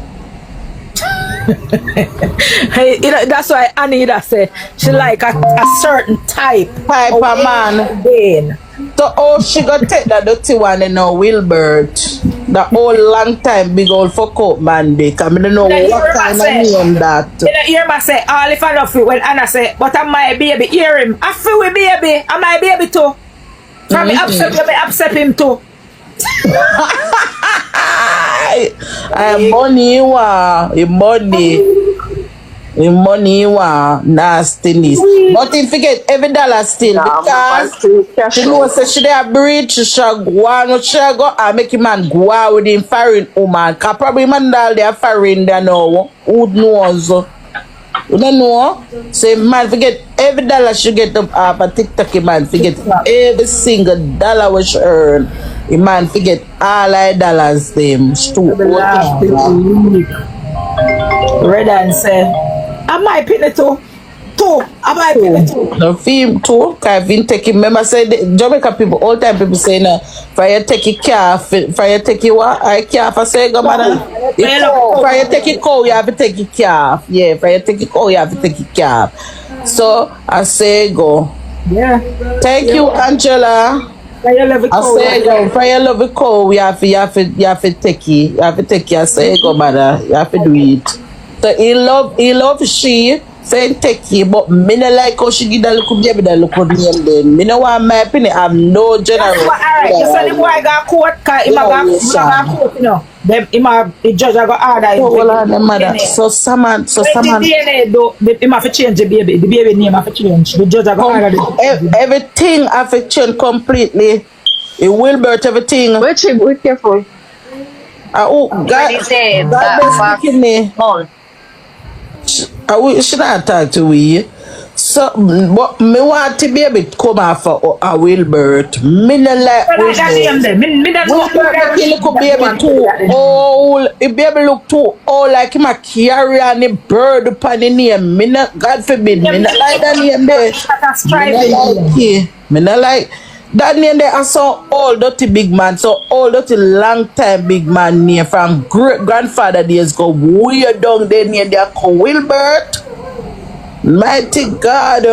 Hey, that's why Anita say she like a certain type of man. So she got take that dirty one you know Wilbert. The old long time big old fuck up man they come I don't know what kind of name that. You know hear me say all if I love it when Anna say but I'm my baby hear him. I feel with baby I'm my baby too. From me upset him too. I money nastiness. But if you get every dollar still because she knows that she there breed she shall go on she go and make him man go out with him foreign woman. Cause probably man all they are foreign there now. Who knows? You don't know? So man forget every dollar she get up a TikTok man forget every single dollar we she earn. The man forget all our dollars them. Red and say I might pick it too. I might pick it too. The film too. Cause I've been taking remember say the Jamaica people all time people say no for you take your calf for you take your what I calf I say go man. For you take your cow you have to take your calf. Yeah, for you take your cow you have to take your calf. So I say go. Yeah. Thank you Angela. I say go for your love cow you have to take it. You have to take it. I say go mother. You have to do it. So he love she saying take it, but me no like how she give that look baby that look name then. Me no want my opinion. I'm no general. Alright, you said the boy got court cause he got court, you know. Them the judge got order him. So someone DNA though, him have to change the baby name have to change. The judge got order everything have to change completely. It will birth everything. Which be careful. God speaking me. I should not talk to we. So, but me want to be able to come off a Wilbert. Me not like Wilbert. Wilbert could be able too old. He be able look too old, like him a carry on the bird upon the name. Me not, God forbid, me not like that name there. Me not like it. Me not like that name there. I saw old dirty big man, so old dirty long time big man name from great grandfather days go way down there name they call Wilbert. Mighty God.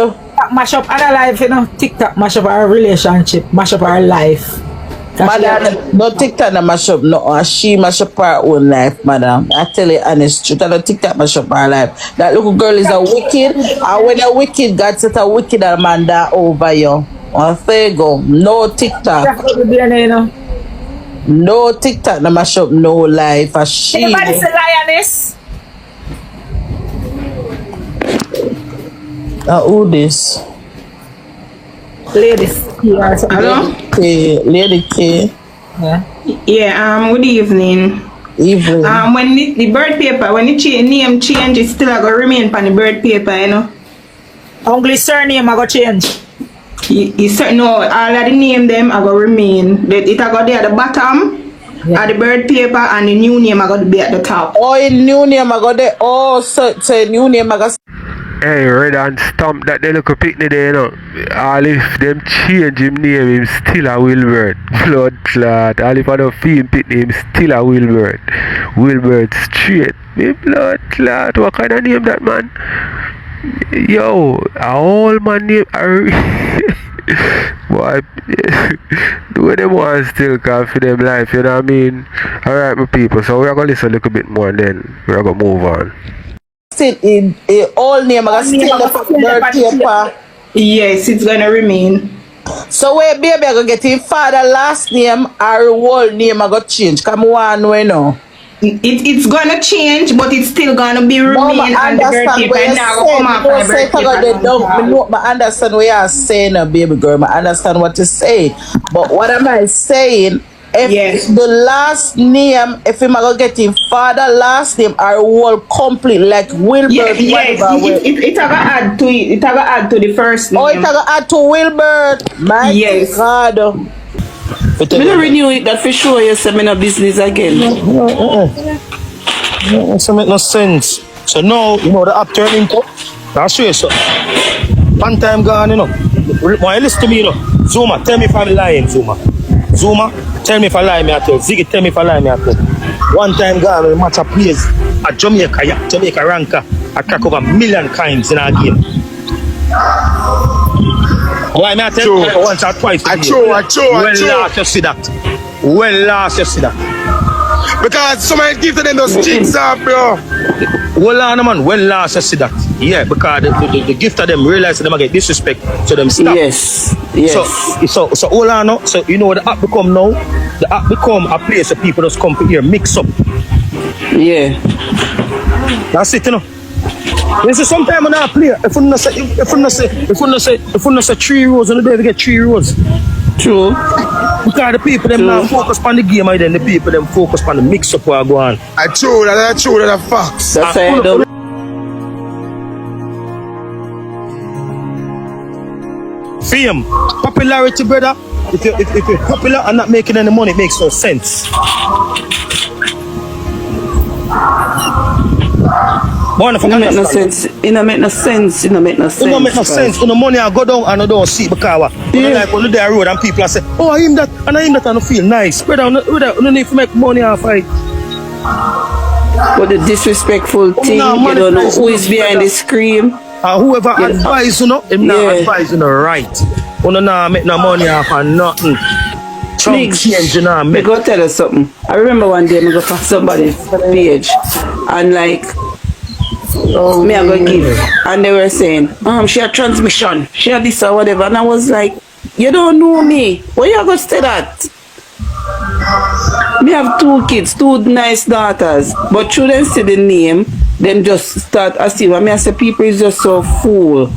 Mash up our life, you know. TikTok mash up our relationship, mash up our life. Madam, no TikTok no mash up, no. She mash up her own life, madam. I tell you honest truth. I don't TikTok mash up her life. That little girl is a wicked, and when a wicked, God set a wicked man that over you. Oh, there you go. No TikTok. No TikTok no mash up no life. She. Anybody say lioness? Who this? Ladies. Hello? Lady K. Yeah, good evening. Evening. When the bird paper, when the name change, it still going to remain on the bird paper, you know? Only surname I go change. No, all of the name them are going to remain. It are going to be at the bottom, at the bird paper, and the new name are going to be at the top. Oh, the new name I got there. Oh, so new name I got. Hey, red and stamp that they look a picnic there, you know. All if them change him name, him still a Wilbert. Blood clot. All if I don't feel him picnic, him still a Wilbert. Wilbert straight. Me blood clot. What kind of name that man? Yo, a whole man name. Boy, the way them want still call for them life, you know what I mean? Alright, my people, so we're going to listen a little bit more and then we're going to move on. Still in all name, I still the bird paper. Yes, it's gonna remain. So where baby I gonna get him father last name or whole name I gonna change? Come on, we know. It's gonna change, but it's still gonna be remain on the bird paper. And now come off the bird paper. I understand what you're saying, baby girl. I understand what you're saying. But what am I saying? If the last name, if I'm gonna get him father last name are all complete like Wilbert. Yes, it gonna add to it. It gonna add to the first name. Oh, it gonna add to Wilbert. My God. Me don't renew it. That for sure. You say me no business again. So make no sense. So now you know the app turning to. That's true. So one time gone, you know. Why listen to me, you know? Zuma, tell me if I'm lying, Zuma. Zuma, tell me if I lie, me I tell. Ziggy, tell me if I lie, me I tell. One time, gone, we match a place at Jamaica, Jamaica ranker. I crack over 1 million times in our game. Why, me I tell you once or twice. When last you see that? When last you see that? Because somebody give to them those cheeks up, bro. Well, man, when last you see that? Yeah, because the gift of them realize that them get disrespect, so them stop. Yes. So hold on now. So you know what the app become now? The app become a place where people just come here, mix up. Yeah. That's it, you know. You see, sometimes when I play, if you not say 3 rows, on the day we get 3 rows. True. Because the people them not focus on the game, and then the people them focus on the mix up what go on. That's true, that's facts. That's how I do. Fame, popularity, brother. If you're popular and not making any money, it makes no sense. It don't make no sense. It don't make no sense. It don't make no sense. When the money I go down and I don't see because like on the road and people say, oh, I him that and I don't feel nice. Brother, you don't need to make money off it. But the disrespectful thing, you don't know who is behind the screen. Whoever advise you know, him not advise you know right. You don't make no money off and nothing. Me go tell you something. I remember one day I go for somebody's page and like me I go give and they were saying, she had transmission, she had this or whatever, and I was like, you don't know me. Why you gonna say that? Me have 2 kids, 2 nice daughters, but through them see the name, them just start assuming. I mean I say people is just so fool.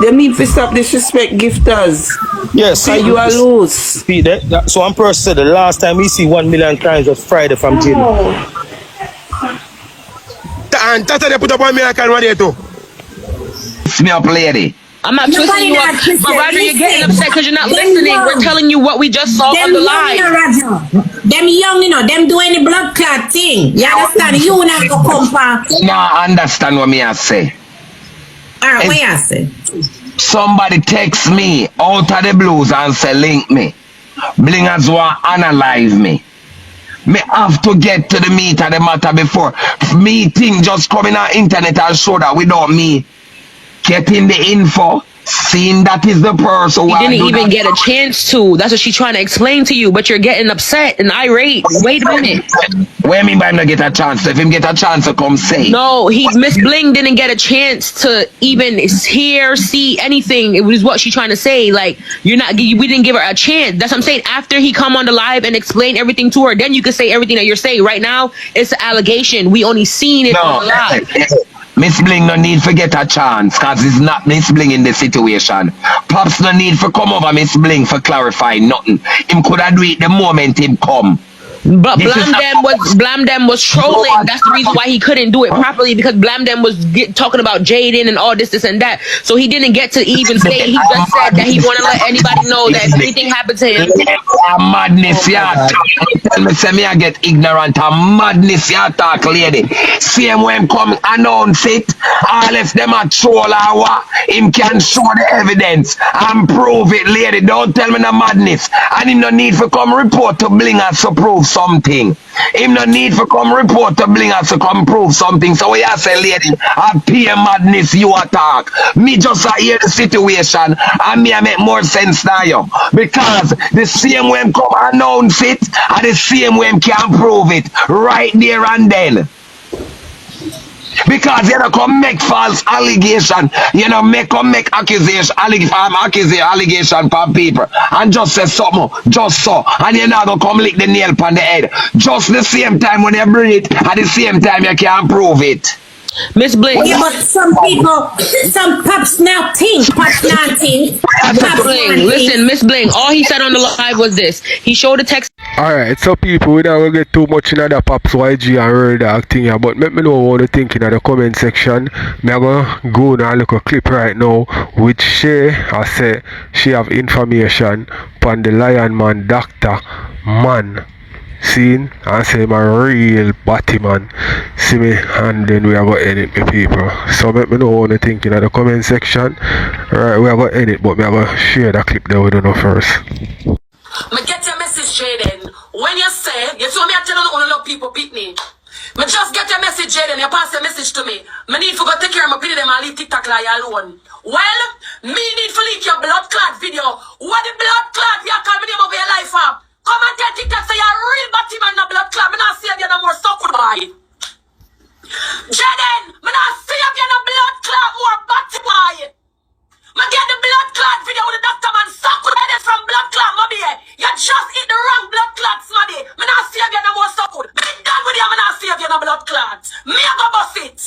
They need to stop disrespect gifters. Yes, you are loose. See that? So one person said the last time we see 1 million times was Friday from Jayden. And Tata they put up 1 million can one day too. twist me up, lady. I'm not twisting you up, but Roger, you're getting upset because you're not listening. We're telling you what we just saw on the live. Them young, you know, them do any blood clot thing. You understand? You not go come back. Nah, understand what me I say. Alright, what you say? Somebody text me out of the blues and say link me. Blingers want analyze me. Me have to get to the meat of the matter before me thing just coming on internet and show that without me getting the info, seeing that is the person. You didn't even get a chance to. That's what she's trying to explain to you, but you're getting upset and irate. Wait a minute. What do you mean by him not get a chance? If him get a chance to come say. No, Miss Bling didn't get a chance to even hear, see anything. It was what she's trying to say. Like, we didn't give her a chance. That's what I'm saying. After he come on the live and explain everything to her, then you can say everything that you're saying. Right now, it's an allegation. We only seen it on the live. Miss Bling no need to get a chance because it's not Miss Bling in the situation. Pops no need for come over Miss Bling for clarify nothing. Him could have do it the moment him come. But Blam Dem was trolling. That's the reason why he couldn't do it properly, because Blam Dem was talking about Jayden and all this and that. So he didn't get to even say. He just said that he want to let anybody know that if anything happened to him. Madness, yeah. Tell me, say me I get ignorant. Madness, yeah, talk, lady. Same when him come announce it, unless them a troll or what, him can show the evidence and prove it, lady. Don't tell me no madness. And him no need for come report to Blinga to prove something. Him no need for come report to Blinga to come prove something. So we have say, lady, I pay madness you attack. Me just hear the situation and me I make more sense now, you. Because the same way him come announce it and the same way him can prove it right there and then. Because you know come make false allegation, you know make accusation from people and just say something just so, and you not gonna come lick the nail on the head. Just the same time when you bring it, at the same time you can't prove it. Miss Bling. Yeah, but some people, some pops now think, pops now think. Listen, Miss Bling, all he said on the live was this. He showed the text. Alright, so people, we don't get too much in the Pops YG and Road Dog thing here, but let me know what you think in the comment section. I'm gonna go and look a clip right now which she say she have information on the Lion Man doctor man seen and say I'm a real batty man. See me, and then we are going to edit me people. So let me know what you think in the comment section. Right, we are going to edit, but I'm going to share the clip there with you first. Me get your message, Jayden. When you say, you told me I tell you only love people beat me. Me just get your message, Jayden. You pass your message to me. Me need to go take care of my pity them and leave TikTok like alone. Well, me need to leak your blood clot video. What the blood clot you call me name over your life up? Come and tell TikTok say you're a real batty man, no blood clot. Me not save you no more stuff with boy. Jayden, me not save you no blood clot more batty boy. Me get the blood clot video with the doctor man suck with head from blood clot, my baby. You just eat the wrong blood clots, my baby. Me not save you no more suck with. Me done with you, me not save you no blood clot. Me a go bust it.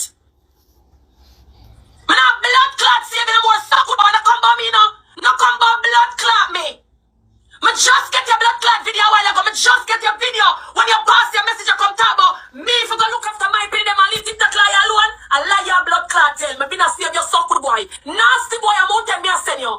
Me not blood clot save you no more suck with, but no come by me no. No come by blood clot me. Me just get your blood clot video a while ago. Me just get your video. When you pass your message, you come talk about me if you go look after my baby, them and leave TikTok alone. I lie your blood clot tell me. Be not save your suck with boy. Nasty boy, I'm out there, me a send you.